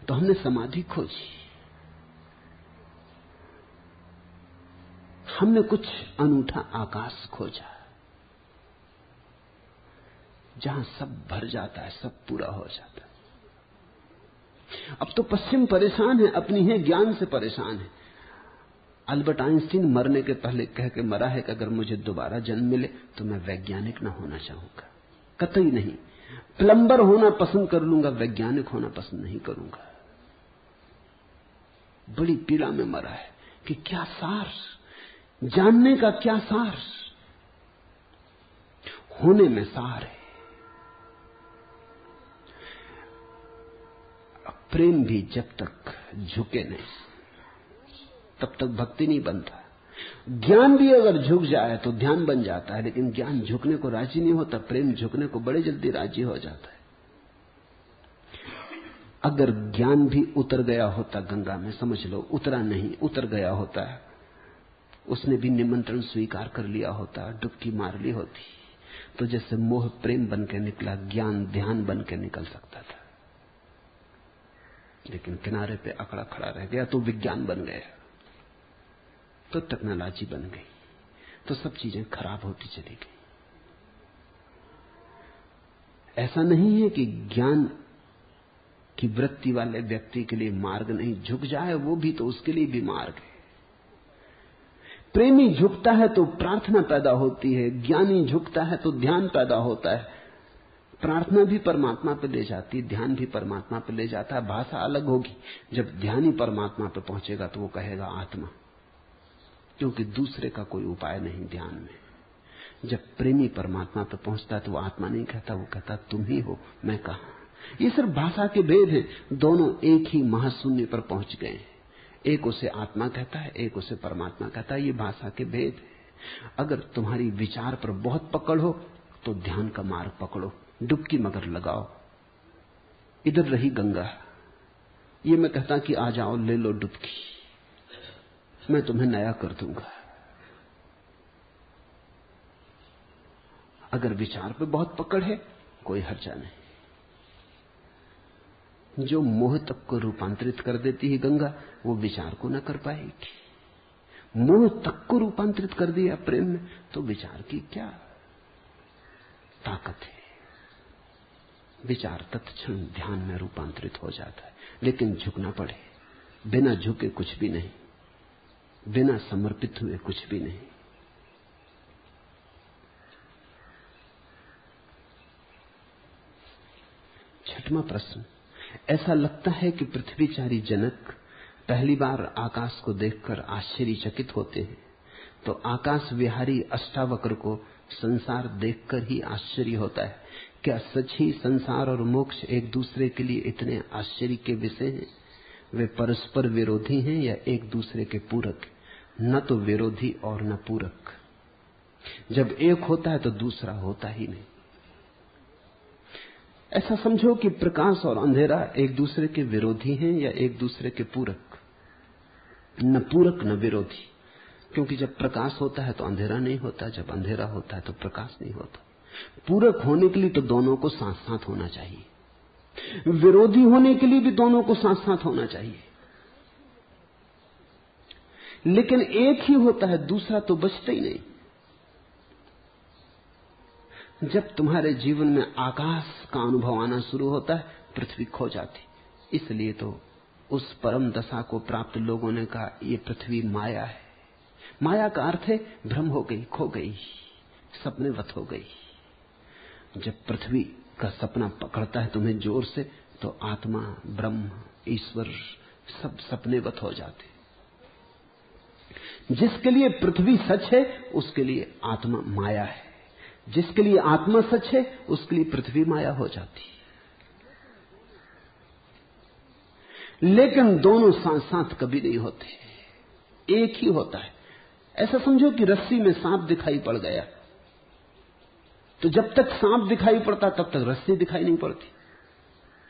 Speaker 1: तो हमने समाधि खोजी, हमने कुछ अनूठा आकाश खोजा जहां सब भर जाता है, सब पूरा हो जाता है। अब तो पश्चिम परेशान है, अपनी है ज्ञान से परेशान है। अल्बर्ट आइंस्टीन मरने के पहले कह के मरा है कि अगर मुझे दोबारा जन्म मिले तो मैं वैज्ञानिक ना होना चाहूंगा, कतई नहीं। प्लम्बर होना पसंद कर लूंगा, वैज्ञानिक होना पसंद नहीं करूंगा। बड़ी पीड़ा में मरा है कि क्या सार, जानने का क्या सार, होने में सार है। प्रेम भी जब तक झुके नहीं तब तक भक्ति नहीं बनता। ज्ञान भी अगर झुक जाए तो ध्यान बन जाता है, लेकिन ज्ञान झुकने को राजी नहीं होता, प्रेम झुकने को बड़े जल्दी राजी हो जाता है। अगर ज्ञान भी उतर गया होता गंगा में, समझ लो उतरा नहीं, उतर गया होता है, उसने भी निमंत्रण स्वीकार कर लिया होता, डुबकी मार ली होती, तो जैसे मोह प्रेम बन के निकला, ज्ञान ध्यान बन के निकल सकता था। लेकिन किनारे पे अकड़ा खड़ा रह गया तो विज्ञान बन गया, तो टेक्नोलॉजी बन गई, तो सब चीजें खराब होती चली गई। ऐसा नहीं है कि ज्ञान की वृत्ति वाले व्यक्ति के लिए मार्ग नहीं, झुक जाए वो भी तो उसके लिए भी मार्ग है। प्रेमी झुकता है तो प्रार्थना पैदा होती है, ज्ञानी झुकता है तो ध्यान पैदा होता है। प्रार्थना भी परमात्मा पे ले जाती, ध्यान भी परमात्मा पे ले जाता है। भाषा अलग होगी, जब ध्यानी परमात्मा पे पहुंचेगा तो वो कहेगा आत्मा, क्योंकि दूसरे का कोई उपाय नहीं ध्यान में। जब प्रेमी परमात्मा पे पहुंचता है तो वो आत्मा नहीं कहता, वो कहता तुम ही हो, मैं कहां। ये सिर्फ भाषा के भेद हैं, दोनों एक ही महाशून्य पर पहुंच गए हैं। एक उसे आत्मा कहता है, एक उसे परमात्मा कहता है, ये भाषा के भेद है। अगर तुम्हारी विचार पर बहुत पकड़ हो तो ध्यान का मार्ग पकड़ो, डुबकी मगर लगाओ। इधर रही गंगा, ये मैं कहता कि आ जाओ ले लो डुबकी, मैं तुम्हें नया कर दूंगा। अगर विचार पे बहुत पकड़ है कोई हर्जा नहीं। जो मोह तक को रूपांतरित कर देती है गंगा, वो विचार को न कर पाएगी। मोह तक को रूपांतरित कर दिया प्रेम में तो विचार की क्या ताकत है। विचार तत्क्षण ध्यान में रूपांतरित हो जाता है, लेकिन झुकना पड़े। बिना झुके कुछ भी नहीं, बिना समर्पित हुए कुछ भी नहीं। छठवां प्रश्न, ऐसा लगता है कि पृथ्वीचारी जनक पहली बार आकाश को देखकर आश्चर्यचकित होते हैं, तो आकाश विहारी अष्टावक्र को संसार देखकर ही आश्चर्य होता है। क्या सच ही संसार और मोक्ष एक दूसरे के लिए इतने आश्चर्य के विषय हैं? वे परस्पर विरोधी हैं या एक दूसरे के पूरक? न तो विरोधी और न पूरक। जब एक होता है तो दूसरा होता ही नहीं। ऐसा समझो कि प्रकाश और अंधेरा एक दूसरे के विरोधी हैं या एक दूसरे के पूरक। न पूरक न विरोधी, क्योंकि जब प्रकाश होता है तो अंधेरा नहीं होता, जब अंधेरा होता है तो प्रकाश नहीं होता। पूरक होने के लिए तो दोनों को साथ साथ होना चाहिए, विरोधी होने के लिए भी दोनों को साथ साथ होना चाहिए। लेकिन एक ही होता है, दूसरा तो बचता ही नहीं। जब तुम्हारे जीवन में आकाश का अनुभव आना शुरू होता है, पृथ्वी खो जाती। इसलिए तो उस परम दशा को प्राप्त लोगों ने कहा, ये पृथ्वी माया है। माया का अर्थ है भ्रम हो गई, खो गई, सपनेवत हो गई। जब पृथ्वी का सपना पकड़ता है तुम्हें जोर से, तो आत्मा, ब्रह्म, ईश्वर सब सपनेवत हो जाते। जिसके लिए पृथ्वी सच है, उसके लिए आत्मा माया है। जिसके लिए आत्मा सच है, उसके लिए पृथ्वी माया हो जाती। लेकिन दोनों साथ साथ कभी नहीं होते, एक ही होता है। ऐसा समझो कि रस्सी में सांप दिखाई पड़ गया, तो जब तक सांप दिखाई पड़ता तब तक रस्सी दिखाई नहीं पड़ती।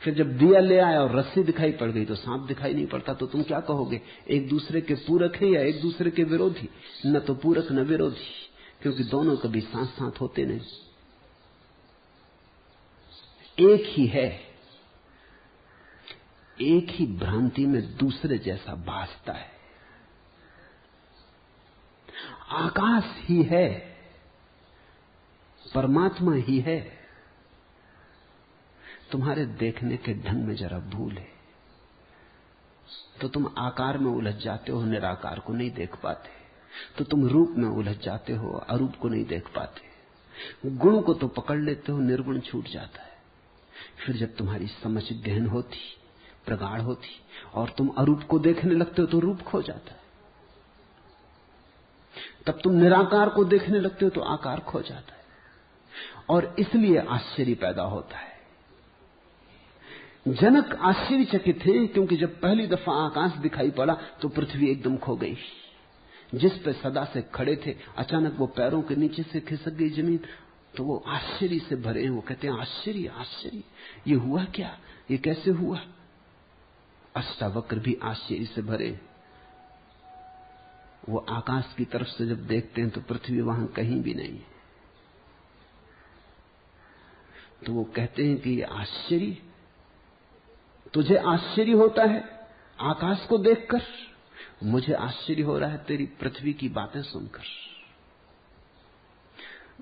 Speaker 1: फिर जब दिया ले आया और रस्सी दिखाई पड़ गई तो सांप दिखाई नहीं पड़ता। तो तुम क्या कहोगे, एक दूसरे के पूरक है या एक दूसरे के विरोधी? न तो पूरक न विरोधी, क्योंकि दोनों कभी साथ साथ होते नहीं, एक ही है। एक ही भ्रांति में दूसरे जैसा भासता है। आकाश ही है, परमात्मा ही है। तुम्हारे देखने के ढंग में जरा भूल है तो तुम आकार में उलझ जाते हो, निराकार को नहीं देख पाते। तो तुम रूप में उलझ जाते हो, अरूप को नहीं देख पाते। गुण को तो पकड़ लेते हो, निर्गुण छूट जाता है। फिर जब तुम्हारी समझ गहन होती, प्रगाढ़ होती, और तुम अरूप को देखने लगते हो तो रूप खो जाता है। तब तुम निराकार को देखने लगते हो तो आकार खो जाता है। और इसलिए आश्चर्य पैदा होता है। जनक आश्चर्यचकित थे, क्योंकि जब पहली दफा आकाश दिखाई पड़ा तो पृथ्वी एकदम खो गई। जिस पे सदा से खड़े थे, अचानक वो पैरों के नीचे से खिसक गई जमीन। तो वो आश्चर्य से भरे हैं। वो कहते हैं, आश्चर्य, आश्चर्य, ये हुआ क्या, ये कैसे हुआ? अष्टावक्र भी आश्चर्य से भरे। वो आकाश की तरफ से जब देखते हैं तो पृथ्वी वहां कहीं भी नहीं है। तो वो कहते हैं कि ये आश्चर्य, तुझे आश्चर्य होता है आकाश को देखकर, मुझे आश्चर्य हो रहा है तेरी पृथ्वी की बातें सुनकर।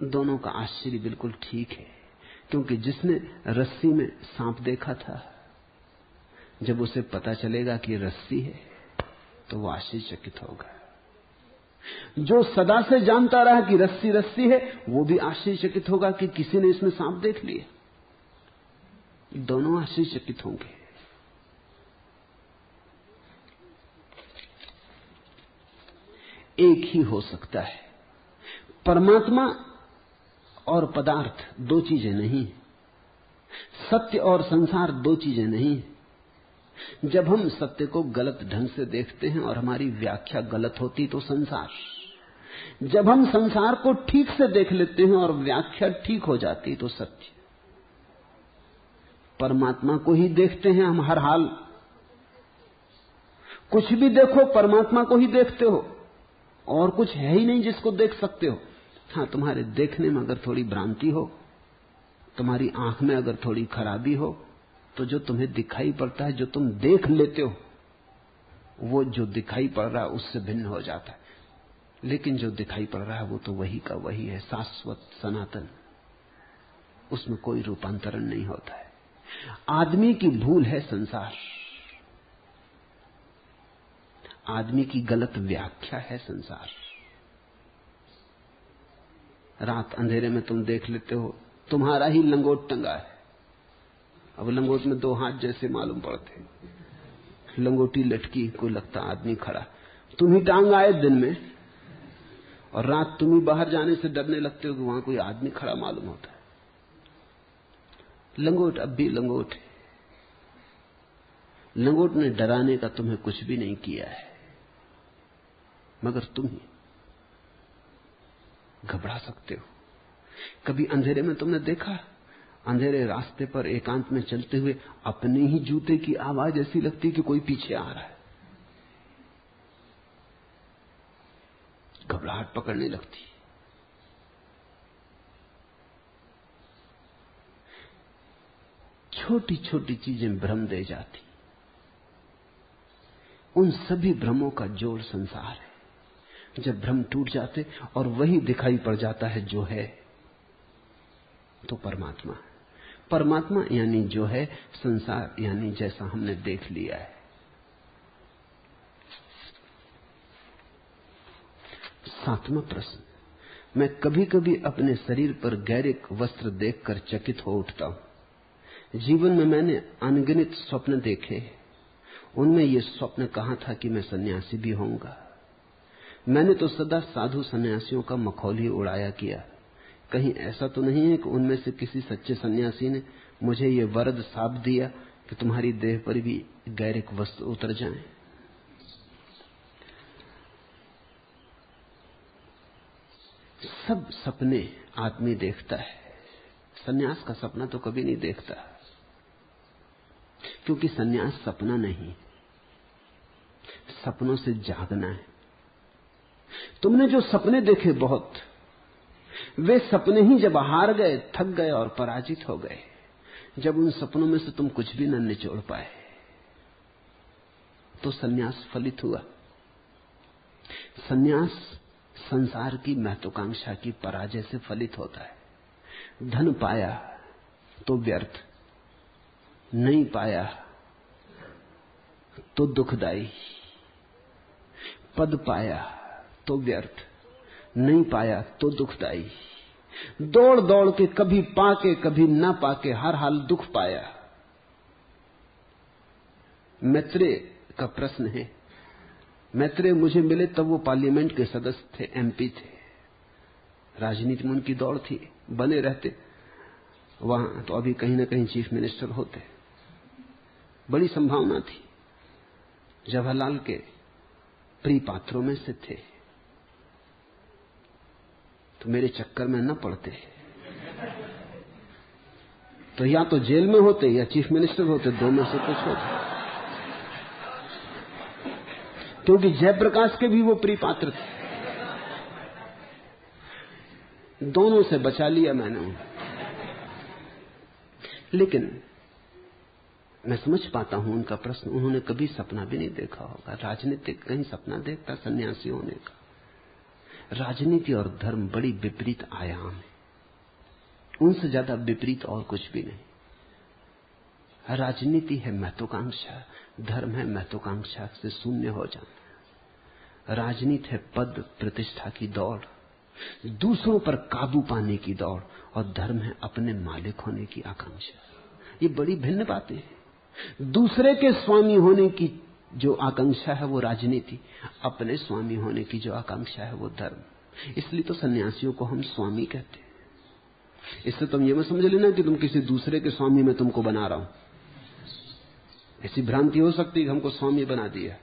Speaker 1: दोनों का आश्चर्य बिल्कुल ठीक है, क्योंकि जिसने रस्सी में सांप देखा था, जब उसे पता चलेगा कि रस्सी है तो वो आश्चर्यचकित होगा। जो सदा से जानता रहा कि रस्सी रस्सी है, वो भी आश्चर्यचकित होगा कि किसी ने इसमें सांप देख लिया। दोनों आश्चर्यचकित होंगे। एक ही हो सकता है। परमात्मा और पदार्थ दो चीजें नहीं, सत्य और संसार दो चीजें नहीं। जब हम सत्य को गलत ढंग से देखते हैं और हमारी व्याख्या गलत होती तो संसार, जब हम संसार को ठीक से देख लेते हैं और व्याख्या ठीक हो जाती तो सत्य। परमात्मा को ही देखते हैं हम हर हाल। कुछ भी देखो, परमात्मा को ही देखते हो, और कुछ है ही नहीं जिसको देख सकते हो। हाँ, तुम्हारे देखने में अगर थोड़ी भ्रांति हो, तुम्हारी आंख में अगर थोड़ी खराबी हो, तो जो तुम्हें दिखाई पड़ता है, जो तुम देख लेते हो, वो जो दिखाई पड़ रहा है उससे भिन्न हो जाता है। लेकिन जो दिखाई पड़ रहा है वो तो वही का वही है, शाश्वत, सनातन। उसमें कोई रूपांतरण नहीं होता है। आदमी की भूल है संसार, आदमी की गलत व्याख्या है संसार। रात अंधेरे में तुम देख लेते हो तुम्हारा ही लंगोट टंगा है। अब लंगोट में दो हाथ जैसे मालूम पड़ते, लंगोटी लटकी, को लगता आदमी खड़ा। तुम ही टांग आए दिन में, और रात तुम ही बाहर जाने से डरने लगते हो कि वहां कोई आदमी खड़ा मालूम होता है। लंगोट अब भी लंगोट है। लंगोट ने डराने का तुम्हें कुछ भी नहीं किया है, मगर तुम ही घबरा सकते हो। कभी अंधेरे में तुमने देखा, अंधेरे रास्ते पर एकांत में चलते हुए अपने ही जूते की आवाज ऐसी लगती कि कोई पीछे आ रहा है, घबराहट पकड़ने लगती। छोटी छोटी चीजें भ्रम दे जाती। उन सभी भ्रमों का जोड़ संसार है। जब भ्रम टूट जाते और वही दिखाई पड़ जाता है जो है, तो परमात्मा। परमात्मा यानी जो है, संसार यानी जैसा हमने देख लिया है। सातवां प्रश्न, मैं कभी कभी अपने शरीर पर गैरिक वस्त्र देखकर चकित हो उठता हूं। जीवन में मैंने अनगिनत स्वप्न देखे, उनमें यह स्वप्न कहा था कि मैं सन्यासी भी होऊंगा। मैंने तो सदा साधु सन्यासियों का मखौल ही उड़ाया किया। कहीं ऐसा तो नहीं है कि उनमें से किसी सच्चे सन्यासी ने मुझे ये वरद शाप दिया कि तुम्हारी देह पर भी गैरिक वस्त्र उतर जाएं? सब सपने आदमी देखता है, सन्यास का सपना तो कभी नहीं देखता, क्योंकि सन्यास सपना नहीं, सपनों से जागना है। तुमने जो सपने देखे बहुत, वे सपने ही जब हार गए, थक गए और पराजित हो गए, जब उन सपनों में से तुम कुछ भी न निचोड़ पाए, तो सन्यास फलित हुआ। सन्यास संसार की महत्वाकांक्षा की पराजय से फलित होता है। धन पाया तो व्यर्थ, नहीं पाया तो दुखदाई, पद पाया तो व्यर्थ, नहीं पाया तो दुखदाई। दौड़ दौड़ के कभी पाके कभी ना पाके हर हाल दुख पाया। मैत्रेय का प्रश्न है, मैत्रेय मुझे मिले तब वो पार्लियामेंट के सदस्य थे, एमपी थे। राजनीति में उनकी दौड़ थी, बने रहते वहां तो अभी कहीं ना कहीं चीफ मिनिस्टर होते, बड़ी संभावना थी। जवाहरलाल के प्रिय पात्रों में से थे, तो मेरे चक्कर में न पड़ते तो या तो जेल में होते या चीफ मिनिस्टर होते, दो में से कुछ होते। क्योंकि जयप्रकाश के भी वो प्रिय पात्र थे, दोनों से बचा लिया मैंने उन्हें। लेकिन मैं समझ पाता हूं उनका प्रश्न। उन्होंने कभी सपना भी नहीं देखा होगा। राजनीतिक कहीं सपना देखता सन्यासी होने का? राजनीति और धर्म बड़ी विपरीत आयाम है, उनसे ज्यादा विपरीत और कुछ भी नहीं। राजनीति है महत्वाकांक्षा, धर्म है महत्वाकांक्षा से शून्य हो जाना। राजनीति है पद प्रतिष्ठा की दौड़, दूसरों पर काबू पाने की दौड़, और धर्म है अपने मालिक होने की आकांक्षा। ये बड़ी भिन्न बातें हैं। दूसरे के स्वामी होने की जो आकांक्षा है वो राजनीति, अपने स्वामी होने की जो आकांक्षा है वो धर्म। इसलिए तो सन्यासियों को हम स्वामी कहते हैं। इससे तुम ये मत समझ लेना कि तुम किसी दूसरे के स्वामी में तुमको बना रहा हूं। ऐसी भ्रांति हो सकती है कि हमको स्वामी बना दिया,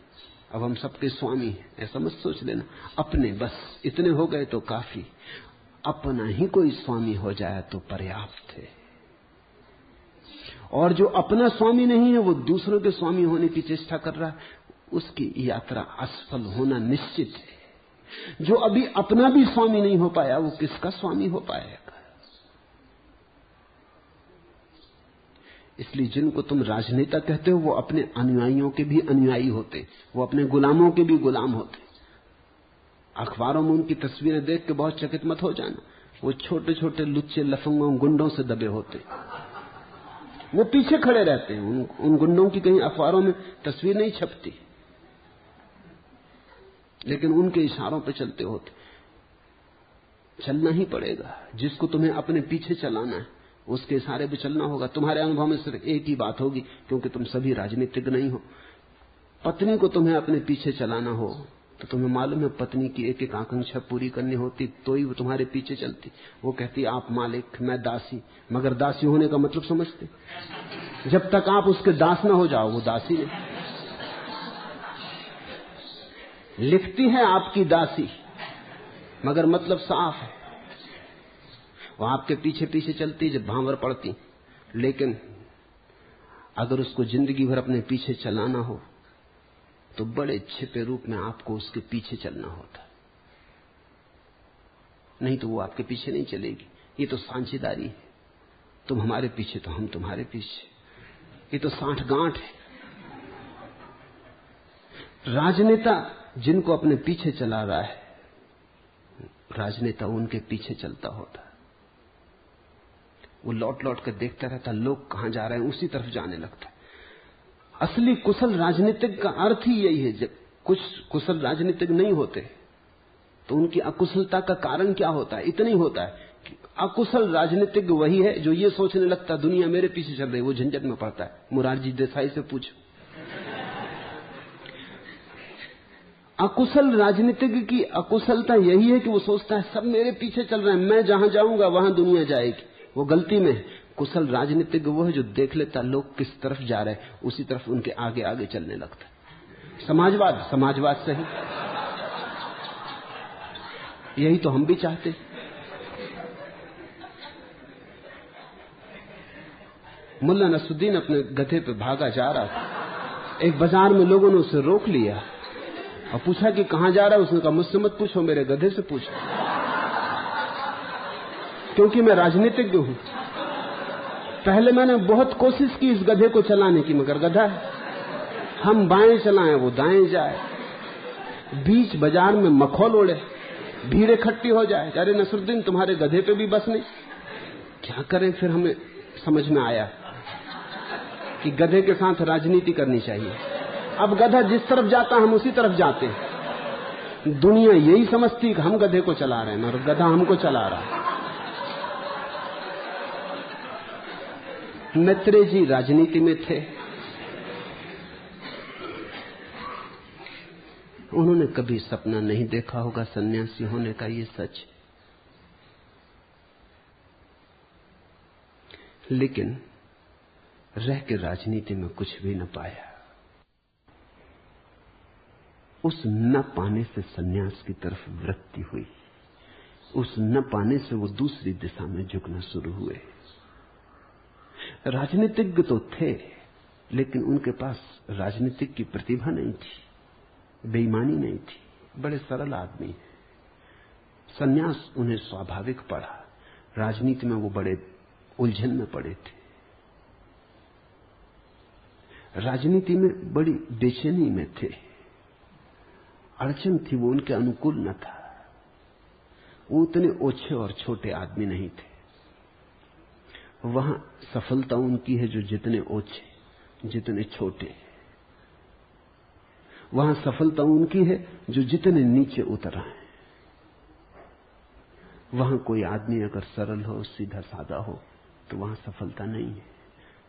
Speaker 1: अब हम सबके स्वामी हैं, ऐसा मत सोच लेना। अपने बस इतने हो गए तो काफी। अपना ही कोई स्वामी हो जाए तो पर्याप्त है। और जो अपना स्वामी नहीं है, वो दूसरों के स्वामी होने की चेष्टा कर रहा है, उसकी यात्रा असफल होना निश्चित है। जो अभी अपना भी स्वामी नहीं हो पाया, वो किसका स्वामी हो पाएगा? इसलिए जिनको तुम राजनेता कहते हो, वो अपने अनुयायियों के भी अनुयायी होते, वो अपने गुलामों के भी गुलाम होते। अखबारों में उनकी तस्वीरें देख के बहुत चकित मत हो जाना। वो छोटे छोटे लुच्चे लफंगों गुंडों से दबे होते, वो पीछे खड़े रहते हैं। उन गुंडों की कहीं अखबारों में तस्वीर नहीं छपती, लेकिन उनके इशारों पे चलते होते। चलना ही पड़ेगा। जिसको तुम्हें अपने पीछे चलाना है, उसके इशारे पे चलना होगा। तुम्हारे अनुभव में सिर्फ एक ही बात होगी, क्योंकि तुम सभी राजनीतिज्ञ नहीं हो। पत्नी को तुम्हें अपने पीछे चलाना हो तो तुम्हें मालूम है पत्नी की एक एक आकांक्षा पूरी करनी होती, तो ही वो तुम्हारे पीछे चलती। वो कहती आप मालिक, मैं दासी। मगर दासी होने का मतलब समझते? जब तक आप उसके दास ना हो जाओ, वो दासी नहीं। लिखती है आपकी दासी, मगर मतलब साफ है, वो आपके पीछे पीछे चलती जब भांवर पड़ती। लेकिन अगर उसको जिंदगी भर अपने पीछे चलाना हो तो बड़े छिपे रूप में आपको उसके पीछे चलना होता, नहीं तो वो आपके पीछे नहीं चलेगी। ये तो साझेदारी है, तुम हमारे पीछे तो हम तुम्हारे पीछे। ये तो साठगांठ है। राजनेता जिनको अपने पीछे चला रहा है, राजनेता उनके पीछे चलता होता। वो लौट लौट कर देखता रहता लोग कहां जा रहे हैं, उसी तरफ जाने लगता है। असली कुशल राजनीतिक का अर्थ ही यही है। जब कुछ कुशल राजनीतिक नहीं होते तो उनकी अकुशलता का कारण क्या होता है? इतना ही होता है कि अकुशल राजनीतिक वही है जो ये सोचने लगता दुनिया मेरे पीछे चल रही, वो झंझट में पड़ता है। मुरारजी देसाई से पूछो। अकुशल राजनीतिक की अकुशलता यही है कि वो सोचता है सब मेरे पीछे चल रहे हैं, मैं जहां जाऊंगा वहां दुनिया जाएगी। वो गलती में है। कुशल राजनीतिक वो है जो देख लेता लोग किस तरफ जा रहे हैं, उसी तरफ उनके आगे आगे चलने लगता है। समाजवाद सही, यही तो हम भी चाहते। मुल्ला नसरुद्दीन अपने गधे पे भागा जा रहा था। एक बाजार में लोगों ने उसे रोक लिया और पूछा कि कहां जा रहा है। उसने कहा मुझसे मत पूछो, मेरे गधे से पूछो, क्योंकि मैं राजनीतिज्ञ हूं। पहले मैंने बहुत कोशिश की इस गधे को चलाने की, मगर गधा है, हम बाएं चलाएं वो दाएं जाए, बीच बाजार में मखौल उड़े, भीड़ इकट्ठी हो जाए। अरे नसरुद्दीन तुम्हारे गधे पे भी बस नहीं। क्या करें? फिर हमें समझ में आया कि गधे के साथ राजनीति करनी चाहिए। अब गधा जिस तरफ जाता हम उसी तरफ जाते हैं। दुनिया यही समझती कि हम गधे को चला रहे हैं और गधा हमको चला रहा है। मैत्रेय जी राजनीति में थे। उन्होंने कभी सपना नहीं देखा होगा सन्यासी होने का, ये सच। लेकिन रह के राजनीति में कुछ भी न पाया। उस न पाने से सन्यास की तरफ वृत्ति हुई। उस न पाने से वो दूसरी दिशा में झुकना शुरू हुए। राजनीतिज्ञ तो थे, लेकिन उनके पास राजनीतिक की प्रतिभा नहीं थी, बेईमानी नहीं थी, बड़े सरल आदमी। सन्यास उन्हें स्वाभाविक पड़ा। राजनीति में वो बड़े उलझन में पड़े थे। राजनीति में बड़ी बेचैनी में थे। अड़चन थी, वो उनके अनुकूल न था। वो उतने ओछे और छोटे आदमी नहीं थे। वहां सफलता उनकी है जो जितने ओछे, जितने छोटे। वहां सफलता उनकी है जो जितने नीचे उतर आए। वहां कोई आदमी अगर सरल हो, सीधा साधा हो, तो वहां सफलता नहीं है।